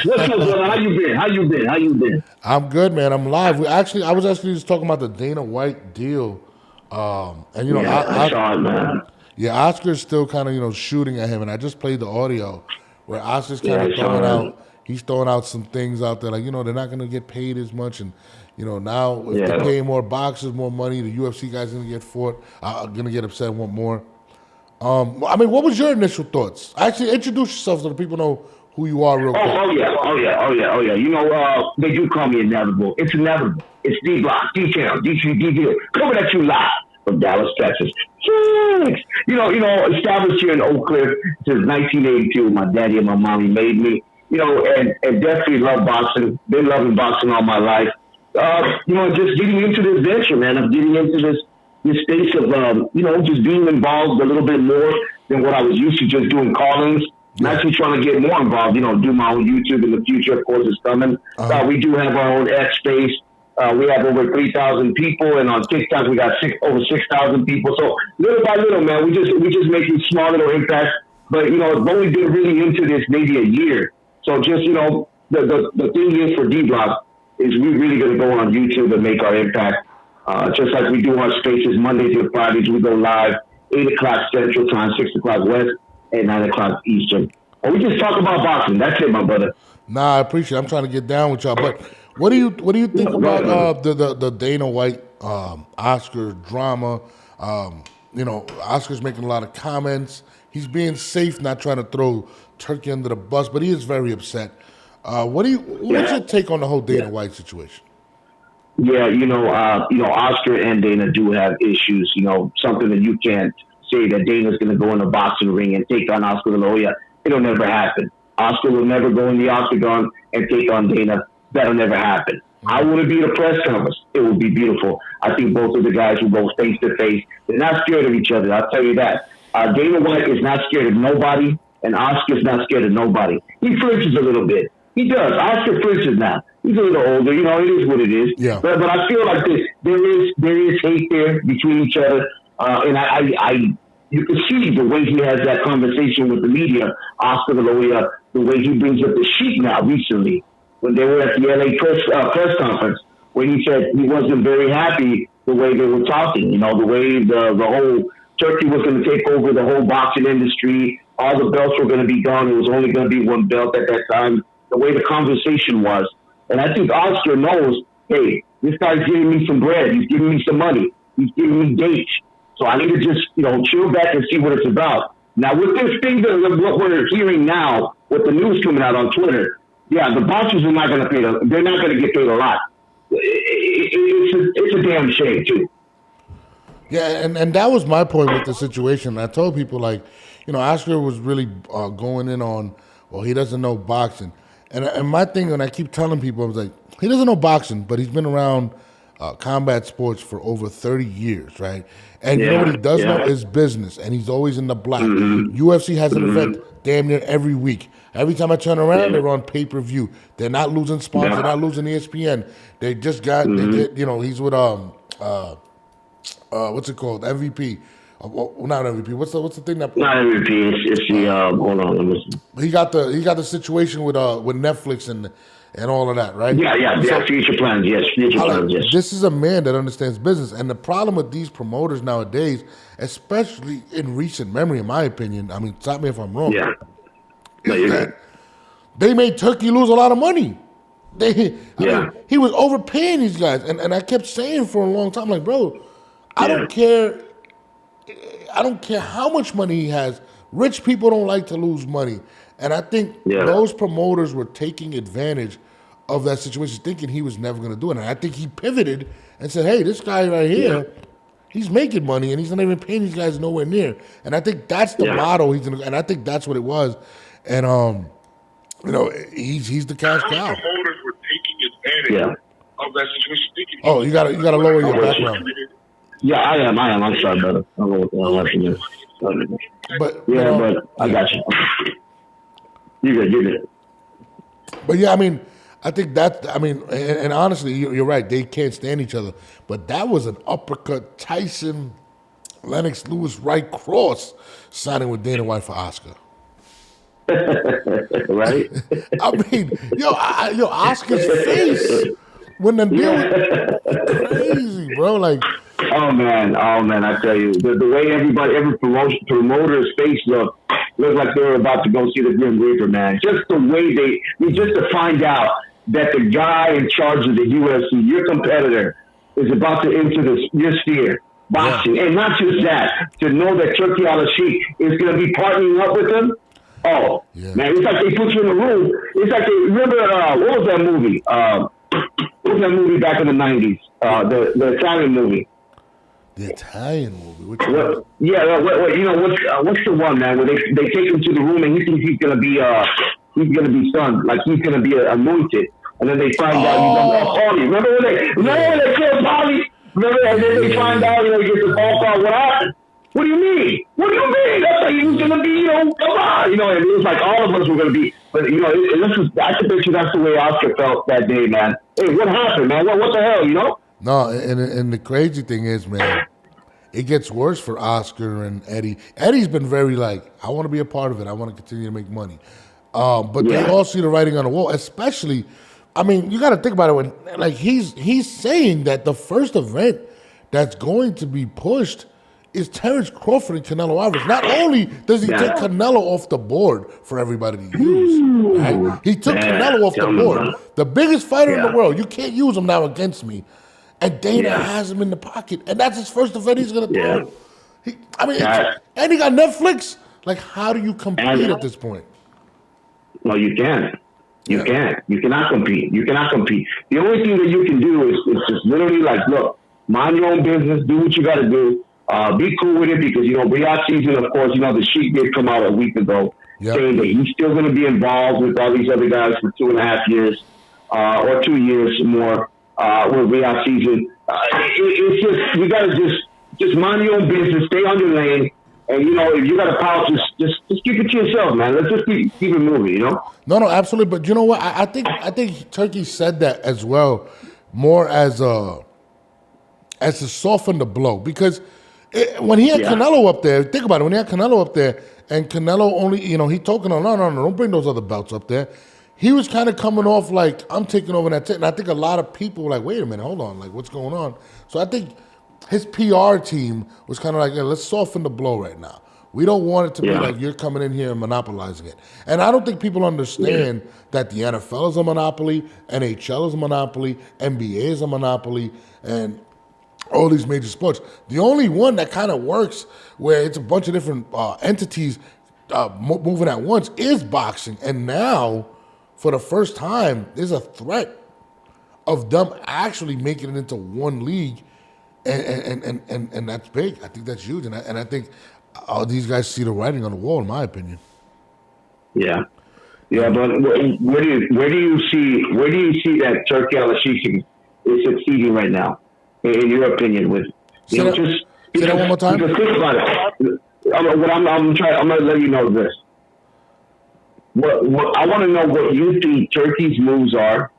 up, brother? How you been? I'm good, man. I'm live. I was actually just talking about the Dana White deal. And you know, I saw it, man. Yeah, Oscar's still kind of, shooting at him, and I just played the audio where Oscar's kind of he's throwing out some things out there, like, they're not going to get paid as much, and, now if they're paying more boxers, more money, the UFC guys going to get upset and want more. I mean, what was your initial thoughts? Actually, introduce yourself so the people know who you are real quick. Oh yeah. They do call me inevitable. It's inevitable. It's D-Block, D-Town, D-Deal, coming at you live from Dallas, Texas. Established here in Oak Cliff since 1982. My daddy and my mommy made me, and definitely love boxing. Been loving boxing all my life. Just getting into this venture, man. I'm getting into this space of, just being involved a little bit more than what I was used to just doing callings. I'm actually trying to get more involved, do my own YouTube in the future. Of course, it's coming. We do have our own X space. We have over 3,000 people, and on TikTok we got over 6,000 people. So little by little, man, we just making small little impacts. But I've only been really into this maybe a year. So just the thing is for D-Block is we really going to go on YouTube and make our impact. Just like we do our spaces Monday through Fridays, we go live 8 o'clock Central Time, 6 o'clock West, and 9 o'clock Eastern. And we just talk about boxing. That's it, my brother. Nah, I appreciate it. I'm trying to get down with y'all. But what do you think about the Dana White Oscar drama? Oscar's making a lot of comments. He's being safe, not trying to throw Turkey under the bus, but he is very upset. What's your take on the whole Dana White situation? Yeah, Oscar and Dana do have issues. Something that you can't say that Dana's going to go in a boxing ring and take on Oscar De La Hoya. It'll never happen. Oscar will never go in the octagon and take on Dana. That'll never happen. I want to be at a press conference. It would be beautiful. I think both of the guys will go face to face. They're not scared of each other. I'll tell you that. Dana White is not scared of nobody, and Oscar's not scared of nobody. He flinches a little bit. He does. Oscar flinches now. He's a little older. It is what it is. Yeah. But I feel like there is hate there between each other. And you can see the way he has that conversation with the media, Oscar De La Hoya, the way he brings up the sheet now recently when they were at the LA press conference, when he said he wasn't very happy the way they were talking, the way the whole Turkey was going to take over the whole boxing industry, all the belts were going to be gone, it was only going to be one belt at that time, the way the conversation was. And I think Oscar knows, hey, this guy's giving me some bread, he's giving me some money, he's giving me dates. So I need to just, chill back and see what it's about. Now, with this thing, what we're hearing now, with the news coming out on Twitter, the boxers are not going to pay. They're not going to get paid a lot. It's a damn shame too. Yeah, and that was my point with the situation. I told people like, Oscar was really going in on, well, he doesn't know boxing, and my thing, and I keep telling people, I was like, he doesn't know boxing, but he's been around combat sports for over 30 years, right? And you know what he does know is business, and he's always in the black. UFC has an event damn near every week. Every time I turn around, they're on pay-per-view. They're not losing sponsors. They're not losing ESPN. They just got, he's with what's it called? MVP. Well, not MVP. What's the thing that? Not MVP. It's the hold on. Let me see. He got the situation with Netflix and all of that, right? Yeah. So, Future plans. Yes. Future plans. Yes. this is a man that understands business, and the problem with these promoters nowadays, especially in recent memory, in my opinion, I mean, stop me if I'm wrong. Yeah. No, is you're that good. they made Turkey lose a lot of money. I Yeah. mean, he was overpaying these guys, and I kept saying for a long time, like, bro, I don't care. I don't care how much money he has. Rich people don't like to lose money. And I think those promoters were taking advantage of that situation, thinking he was never going to do it. And I think he pivoted and said, hey, this guy right here, he's making money, and he's not even paying these guys nowhere near. And I think that's the model he's going to, and I think that's what it was. And, he's the cash cow. Promoters were taking advantage of that situation. Thinking Oh, you gotta lower your background. Yeah, I am. I'm sorry, brother. I don't know what the hell happened there. But but I got you. You're good. But yeah, I mean, I think that, and honestly, you're right. They can't stand each other. But that was an uppercut Tyson, Lennox Lewis right cross signing with Dana White for Oscar. Right? I mean, Oscar's face when the deal was crazy, bro. Like, Oh man, I tell you, the way every promoter's face looked like they were about to go see the Grim Reaper, man. Just the way just to find out that the guy in charge of the UFC, your competitor, is about to enter your sphere, boxing. And not just that, to know that Turkey Alycia is going to be partnering up with him. Oh, man, it's like they put you in a room. It's like remember, what was that movie? What was that movie back in the 90s? The Italian movie. The Italian movie? Which one? What's the one, man, where they take him to the room and he thinks he's gonna be stunned, like he's gonna be anointed, and then they find out he's on Paulie. Remember when they killed Paulie? Remember, and then they find out, he gets the phone call. What happened? What do you mean? That's like he was gonna be, come on, and it was like all of us were gonna be, but I can bet you that's the way Oscar felt that day, man. Hey, what happened, man? What the hell, No, and the crazy thing is, man, it gets worse for Oscar and Eddie. Eddie's been very like, I want to be a part of it. I want to continue to make money. But they all see the writing on the wall, especially, I mean, you got to think about it. When he's saying that the first event that's going to be pushed is Terrence Crawford and Canelo Alvarez. Not only does he take Canelo off the board for everybody to use, right? He took Canelo off the board. The biggest fighter in the world. You can't use him now against me. And Dana has him in the pocket. And that's his first event he's going to throw. And he got Netflix. Like, how do you compete at this point? Well, you can't. You can't. You cannot compete. The only thing that you can do is just literally like, look, mind your own business, do what you got to do. Be cool with it because, Riyadh season, of course, the Sheik did come out a week ago saying that he's still going to be involved with all these other guys for 2.5 years or 2 years more with Riyadh season. It's just, you got to just mind your own business, stay on your lane. And, if you got a pout, just keep it to yourself, man. Let's just keep it moving, No, absolutely. But you know what? I think Turkey said that as well, more as to soften the blow. Because when he had Canelo up there, think about it. When he had Canelo up there, and Canelo only, he talking on, no, don't bring those other belts up there. He was kind of coming off like, I'm taking over that. And I think a lot of people were like, wait a minute, hold on, like, what's going on? So I think his PR team was kind of like, let's soften the blow right now. We don't want it to be like you're coming in here and monopolizing it. And I don't think people understand that the NFL is a monopoly, NHL is a monopoly, NBA is a monopoly, and all these major sports. The only one that kind of works where it's a bunch of different entities moving at once is boxing. And now, for the first time, there's a threat of them actually making it into one league And that's big. I think that's huge, and I think all these guys see the writing on the wall, in my opinion. Yeah. Yeah, but where do you see that Turkey Alycia is succeeding right now, in your opinion? With Say that one more time. Because think about it. I'm going to let you know this. What I want to know what you think Turkey's moves are.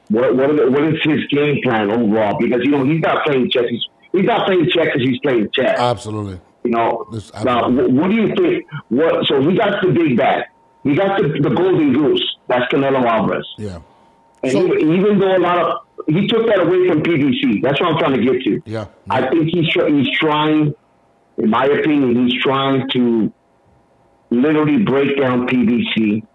What is his game plan overall? Because he's not playing chess. He's not playing checkers. He's playing chess. Absolutely. Now, what do you think? So he got the big bag. He got the golden goose. That's Canelo Alvarez. Yeah. And even though he took that away from PBC. That's what I'm trying to get to. Yeah. I think he's trying, in my opinion, he's trying to literally break down PBC.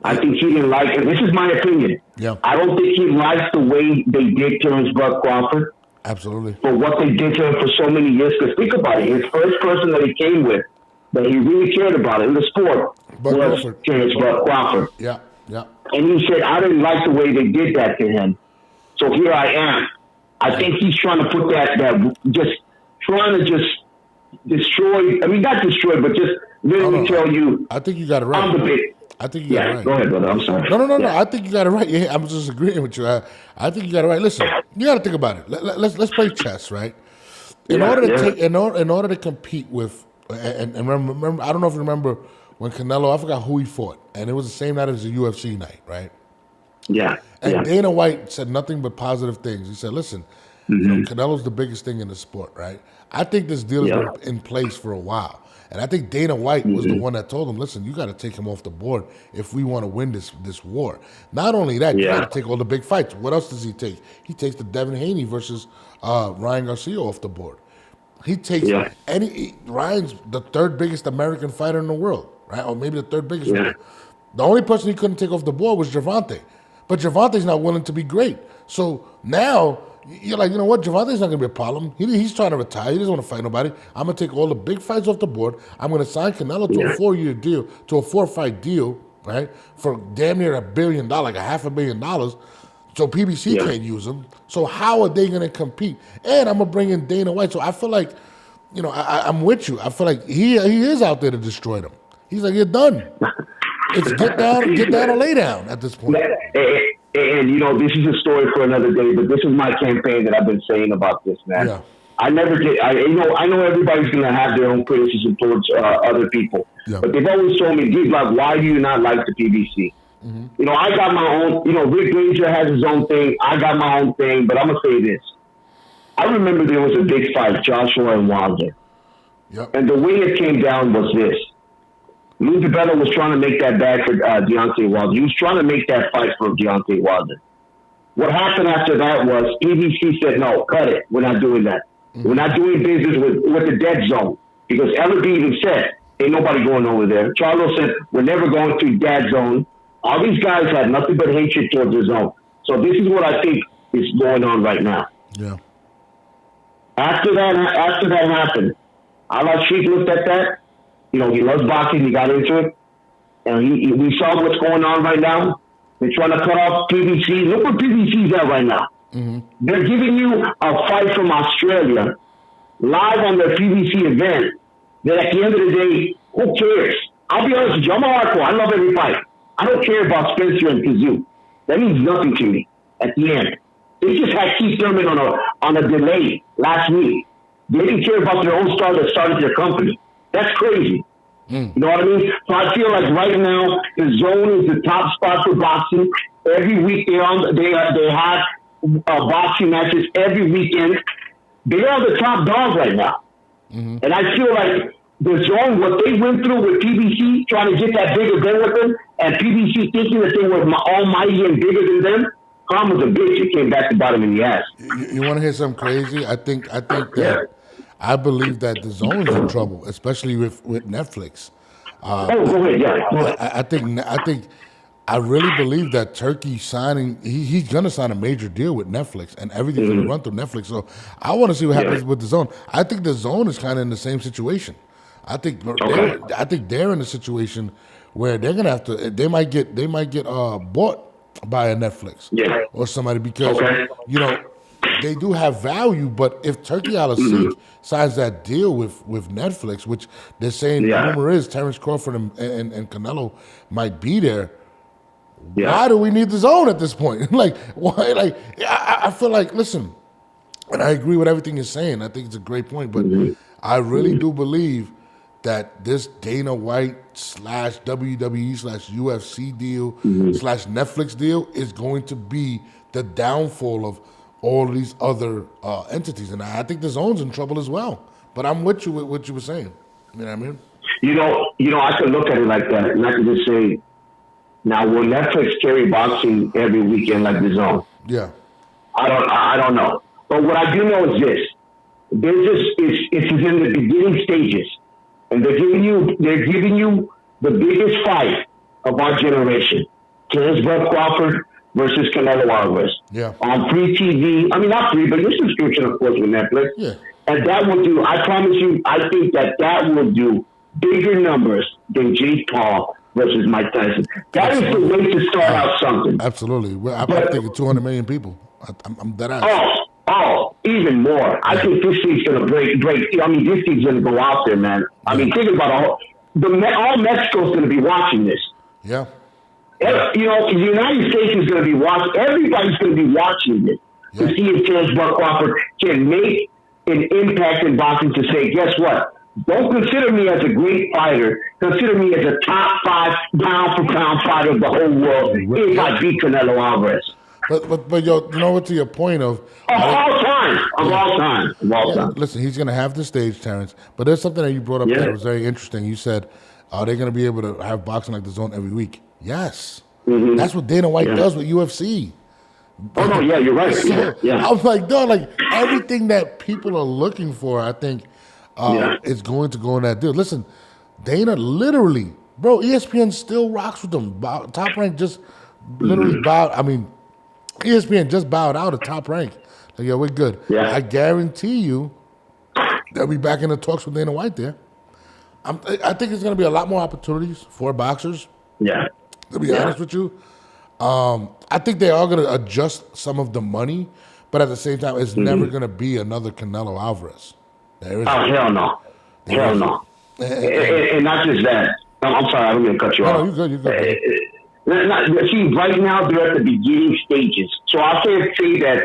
I think he didn't like it. This is my opinion. Yeah. I don't think he likes the way they did Terrence Bud Crawford. Absolutely. For what they did to him for so many years. Because think about it, his first person that he came with, that he really cared about in the sport, was Terrence Bud Crawford. Yeah, yeah. And he said, I didn't like the way they did that to him. So here I am. I think he's trying to put trying to destroy, I mean, not destroy, but just literally tell you. I think you got it right. I'm the big. I think you got it right. Go ahead, brother. I'm sorry. No. I think you got it right. Yeah, I'm just agreeing with you. I think you got it right. Listen, you got to think about it. Let's play chess, right? In order to compete with, and remember, I don't know if you remember when Canelo, I forgot who he fought, and it was the same night as the UFC night, right? Yeah. And Dana White said nothing but positive things. He said, listen, Canelo's the biggest thing in the sport, right? I think this deal has been in place for a while. And I think Dana White was the one that told him, listen, you got to take him off the board if we want to win this war. Not only that, you got to take all the big fights. What else does he take? He takes the Devin Haney versus Ryan Garcia off the board. He takes Ryan's the third biggest American fighter in the world, right? Or maybe the third biggest one. The only person he couldn't take off the board was Gervonta. But Gervonta's not willing to be great. So now you're like, you know what? Gervonta's not going to be a problem. He's trying to retire. He doesn't want to fight nobody. I'm going to take all the big fights off the board. I'm going to sign Canelo to a 4-year deal, to a 4-fight deal, right? For damn near $1 billion, like $500 million. So PBC can't use him. So how are they going to compete? And I'm going to bring in Dana White. So I feel like, I'm with you. I feel like he is out there to destroy them. He's like, you're done. It's get down or lay down at this point. And this is a story for another day, but this is my campaign that I've been saying about this, man. Yeah. I never get. I know everybody's going to have their own criticism towards other people, but they've always told me, "Dude, like, why do you not like the PBC?" I got my own. Rick Granger has his own thing. I got my own thing, but I'm gonna say this. I remember there was a big fight, Joshua and Wilder, and the way it came down was this. Lou DiBella was trying to make that bad for Deontay Wilder. He was trying to make that fight for Deontay Wilder. What happened after that was PBC said, no, cut it. We're not doing that. We're not doing business with the dead zone. Because Ellerby even said, ain't nobody going over there. Charlo said, we're never going to dead zone. All these guys had nothing but hatred towards the zone. So this is what I think is going on right now. Yeah. After that happened, Al-Sheikh looked at that. He loves boxing. He got into it. And we saw what's going on right now. They're trying to cut off PBC. Look where PBC's at right now. They're giving you a fight from Australia live on their PBC event that at the end of the day, who cares? I'll be honest with you. I'm a hardcore. I love every fight. I don't care about Spencer and Kazoo. That means nothing to me at the end. They just had Keith Thurman on a delay last week. They didn't care about their own star that started their company. That's crazy. You know what I mean? So I feel like right now the zone is the top spot for boxing. Every week they have boxing matches every weekend. They are the top dogs right now. And I feel like the zone, what they went through with PBC, trying to get that bigger gun with them, and PBC thinking that they were almighty and bigger than them, Khan was a bitch. It came back to bottom in the ass. You want to hear something crazy? I think that I believe that the zone's in trouble, especially with Netflix. Go ahead. Yeah. I really believe that Turkey signing, he's going to sign a major deal with Netflix, and everything's going to run through Netflix. So I want to see what happens with the zone. I think the zone is kind of in the same situation. I think they're in a situation where they're going to have to. They might get bought by a Netflix or somebody because they do have value, but if Turkey Alycia signs that deal with Netflix, which they're saying the rumor is Terrence Crawford and Canelo might be there, why do we need the zone at this point? Like, why? Like, I feel like, listen, and I agree with everything you're saying. I think it's a great point, but I really do believe that this Dana White / WWE / UFC deal / Netflix deal is going to be the downfall of all of these other entities, and I think the zone's in trouble as well. But I'm with you with what you were saying. You know what I mean? You know, I could look at it like that, and I could just say, now will Netflix carry boxing every weekend like the zone? Yeah. I don't know. But what I do know is this: it's in the beginning stages, and they're giving you the biggest fight of our generation: Terrence Crawford versus Canelo Alvarez. Yeah. On free TV. I mean, not free, but your subscription, of course, with Netflix. Yeah. And that will do. I promise you. I think that will do bigger numbers than Jake Paul versus Mike Tyson. That is the way to start out something. Absolutely. Well, I'm thinking 200 million people. I'm dead ass. Oh, even more. I think this thing's going to break. I mean, this thing's going to go out there, man. I mean, think about all Mexico's going to be watching this. Yeah. You know, the United States is going to be watching. Everybody's going to be watching this to see if Terrence Crawford can make an impact in boxing to say, guess what? Don't consider me as a great fighter. Consider me as a top 5 pound-for-pound fighter of the whole world if I beat Canelo Alvarez. But yo, you know what? To your point of all time. Listen, he's going to have the stage, Terrence. But there's something that you brought up that was very interesting. You said, are they going to be able to have boxing like the zone every week? Yes. That's what Dana White does with UFC. Oh no, yeah, you're right. So, I was like, dog, like everything that people are looking for, I think, is going to go in that deal. Listen, Dana literally, bro, ESPN still rocks with them. Top Rank just literally bowed. I mean, ESPN just bowed out at Top Rank. Like, yeah, we're good. Yeah. I guarantee you they'll be back in the talks with Dana White there. I think there's going to be a lot more opportunities for boxers. Yeah. To be honest with you. I think they are going to adjust some of the money, but at the same time, it's never going to be another Canelo Alvarez. Hell no. Hell no. And not just that. I'm sorry, I'm going to cut you off. No, you're good. See, right now, they're at the beginning stages. So I can't say that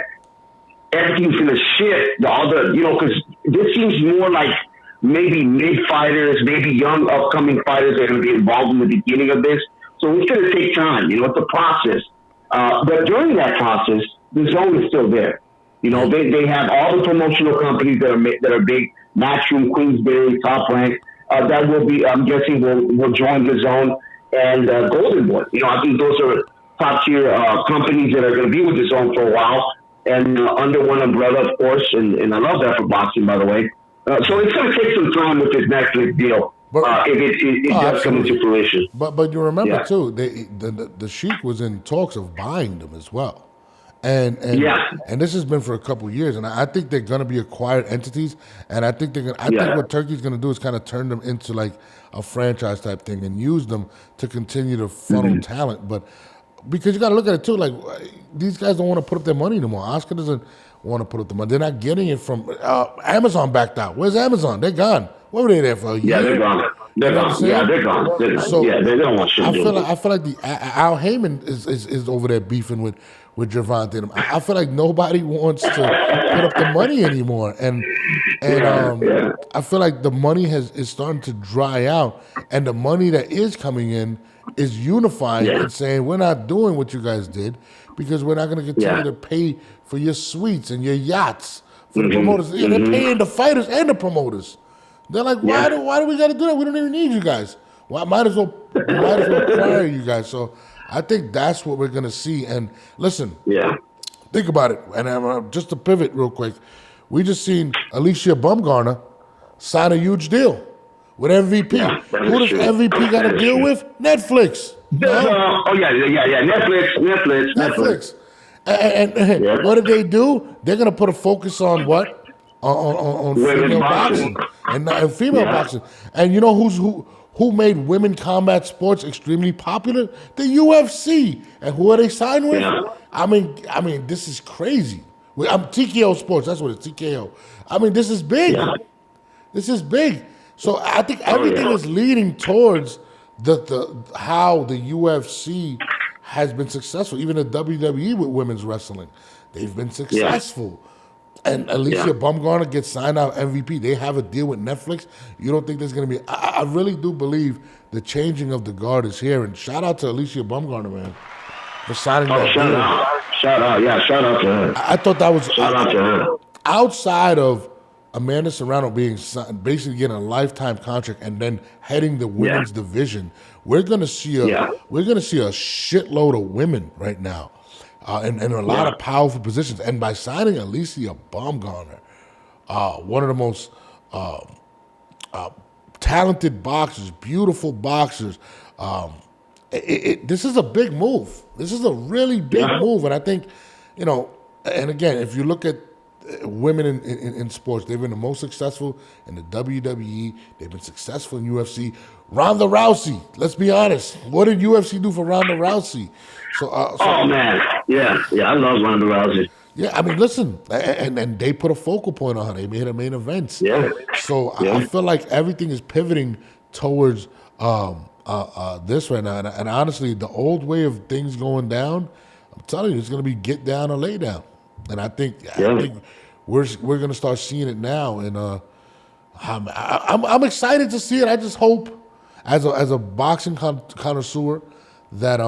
everything's going to shift. Because this seems more like maybe mid-fighters, maybe young upcoming fighters are going to be involved in the beginning of this. So it's going to take time. It's a process. But during that process, the zone is still there. They have all the promotional companies that are big, Matchroom, Queensberry, Top Rank, that will be, I'm guessing, will join the zone, and Golden Boy. I think those are top-tier companies that are going to be with the zone for a while, and under one umbrella, of course, and I love that for boxing, by the way. So it's going to take some time with this Netflix deal. If it does come into fruition. But you remember too, the Sheik was in talks of buying them as well, and this has been for a couple of years, and I think they're going to be acquired entities, and I think think what Turkey's going to do is kind of turn them into like a franchise type thing and use them to continue to funnel talent, but because you got to look at it too, like these guys don't want to put up their money anymore. Oscar doesn't want to put up the money. They're not getting it from Amazon. Backed out. Where's Amazon? They're gone. What were they there for? Yeah, they're gone. They're gone. Yeah, they're gone. So, they don't want shit to do. I feel like the Al Heyman is over there beefing with Gervonta. I feel like nobody wants to put up the money anymore, and I feel like the money is starting to dry out, and the money that is coming in is unifying and saying we're not doing what you guys did because we're not going to continue to pay for your suites and your yachts for the promoters. They're paying the fighters and the promoters. They're like, why do we got to do that? We don't even need you guys. Might as well acquire you guys. So I think that's what we're going to see. And listen, think about it. And just to pivot real quick, we just seen Alycia Baumgardner sign a huge deal with MVP. Who does MVP got to deal with? Netflix. Netflix. And what did they do? They're going to put a focus on what? On female boxing and female boxing. And you know who made women combat sports extremely popular? The UFC. And who are they signed with? I mean, this is crazy. I'm TKO Sports. That's what it's TKO. I mean, this is big. Yeah. This is big. So I think everything is leading towards the how the UFC has been successful. Even the WWE with women's wrestling, they've been successful. And Alycia Baumgardner gets signed out MVP. They have a deal with Netflix. You don't think there's going to be? I really do believe the changing of the guard is here. And shout out to Alycia Baumgardner, man, for signing that deal. Shout out to her. I thought that was Shout out to her. outside of Amanda Serrano being basically getting a lifetime contract and then heading the women's division. We're gonna see a shitload of women right now, in a lot of powerful positions. And by signing Alycia Baumgardner, one of the most talented boxers, beautiful boxers, this is a big move. This is a really big move, and I think, and again, if you look at women in sports, they've been the most successful in the WWE. They've been successful in UFC. Ronda Rousey, let's be honest. What did UFC do for Ronda Rousey? Oh man, I love Ronda Rousey. Yeah, I mean, listen, and they put a focal point on her. They made her main events. Yeah. So I feel like everything is pivoting towards this right now. And honestly, the old way of things going down, I'm telling you, it's going to be get down or lay down. And I think we're going to start seeing it now. And I'm excited to see it. I just hope, as a boxing connoisseur, that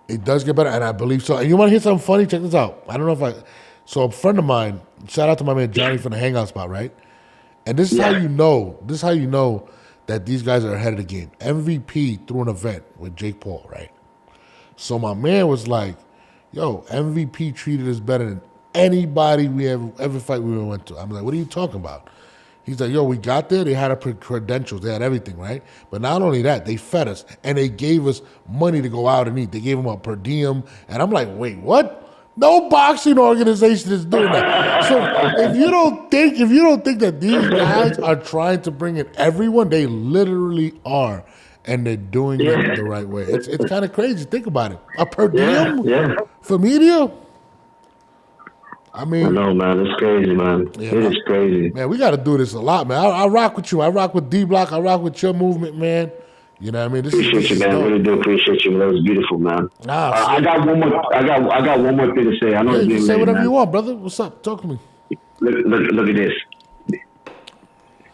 it does get better, and I believe so. And you want to hear something funny? Check this out. I don't know if so a friend of mine, shout out to my man Johnny from the Hangout Spot, right? And this is how you know. This is how you know that these guys are ahead of the game. MVP threw an event with Jake Paul, right? So my man was like, "Yo, MVP treated us better than anybody we ever fight we went to." I'm like, "What are you talking about?" He's like, "Yo, we got there. They had our credentials. They had everything, right? But not only that, they fed us and they gave us money to go out and eat. They gave them a per diem." And I'm like, "Wait, what?" No boxing organization is doing that. So if you don't think that these guys are trying to bring in everyone, they literally are, and they're doing it the right way. It's kind of crazy. Think about it. A per diem for media. I mean, I know, man. It's crazy, man. It is crazy. Man, we got to do this a lot, man. I rock with you. I rock with D Block. I rock with your movement, man. You know what I mean? Appreciate you, man. I really do appreciate you. That was beautiful, man. I got one more. I got one more thing to say. I know it's you say late, whatever man. you want, brother. What's up? Talk to me. Look at this.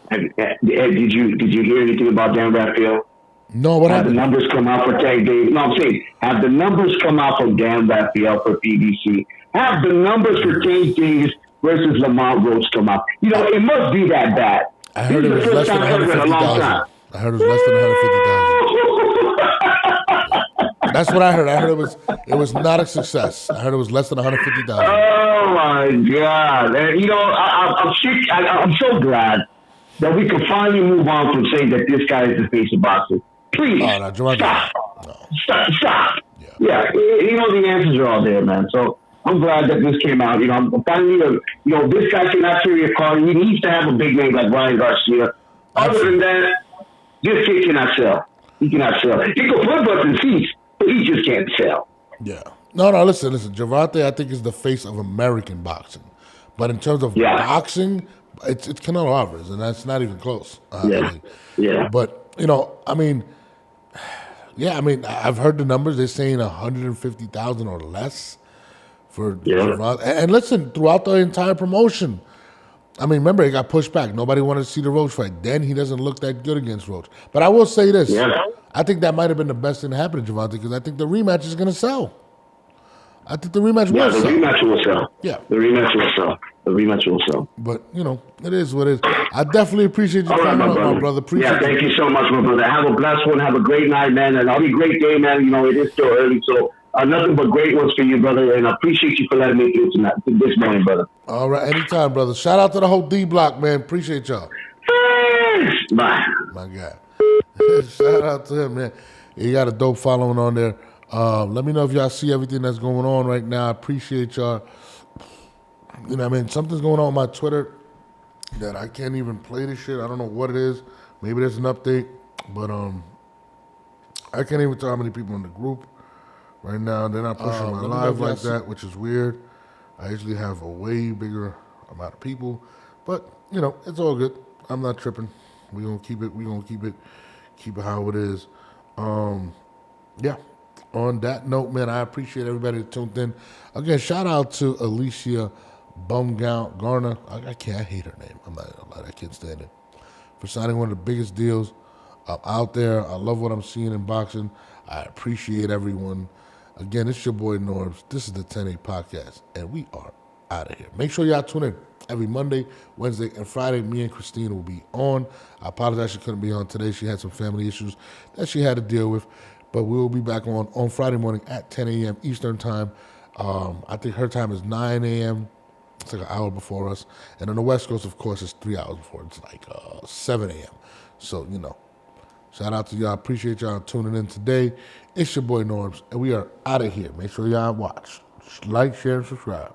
Ed, did you hear anything about Dan Raphael? No, what Have the happened? numbers come out for Tank Davis? No, I'm saying, have the numbers come out from Dan Raphael for PBC? Have the numbers for Tank Davis versus Lamont Roach come out? It must be that bad. I heard it was less than 150,000. I heard it was less than 150,000. That's what I heard. I heard it was not a success. I heard it was less than 150,000. Oh my God! And, I'm so glad that we can finally move on from saying that this guy is the face of boxing. Please stop. Stop. Yeah, the answers are all there, man. So I'm glad that this came out. I'm finally, this guy cannot carry a car. He needs to have a big name like Ryan Garcia. Other than that, this kid cannot sell. He cannot sell. He can put butts in seats, but he just can't sell. Yeah. No, listen. Gervonta, I think, is the face of American boxing. But in terms of boxing, it's Canelo Alvarez, and that's not even close. But, I've heard the numbers. They're saying 150,000 or less for Gervonta. And listen, throughout the entire promotion, remember, he got pushed back. Nobody wanted to see the Roach fight. Then he doesn't look that good against Roach. But I will say this. I think that might have been the best thing to happen to Gervonta because I think the rematch is going to sell. I think the rematch will sell. The rematch will sell. Yeah. The rematch will sell. The rematch will sell. But, it is what it is. I definitely appreciate you coming up, my brother. Thank you so much, my brother. Have a blessed one. Have a great night, man. And I'll be great day, man. It is still early, so nothing but great ones for you, brother. And I appreciate you for letting me through tonight, this morning, brother. All right, anytime, brother. Shout out to the whole D Block, man. Appreciate y'all. Thanks. Bye. My God. Shout out to him, man. He got a dope following on there. Let me know if y'all see everything that's going on right now. I appreciate y'all. Something's going on with my Twitter that I can't even play this shit. I don't know what it is. Maybe there's an update, but I can't even tell how many people in the group. Right now, they're not pushing my let me know live if y'all like see- that, which is weird. I usually have a way bigger amount of people, but you know, it's all good. I'm not tripping. We're gonna keep it. We're gonna keep it how it is. Yeah. On that note, man, I appreciate everybody that tuned in. Again, shout out to Alycia Baumgardner. I hate her name. I'm not gonna lie, I can't stand it. For signing one of the biggest deals out there. I love what I'm seeing in boxing. I appreciate everyone. Again, it's your boy Norbs. This is the 10A podcast, and we are out of here. Make sure y'all tune in every Monday, Wednesday, and Friday. Me and Christine will be on. I apologize she couldn't be on today. She had some family issues that she had to deal with, but we will be back on Friday morning at 10 a.m. Eastern time. I think her time is 9 a.m. It's like an hour before us. And on the West Coast, of course, it's 3 hours before. It's like 7 a.m. So, you know, shout out to y'all. Appreciate y'all tuning in today. It's your boy Norbs, and we are out of here. Make sure y'all watch. Like, share, and subscribe.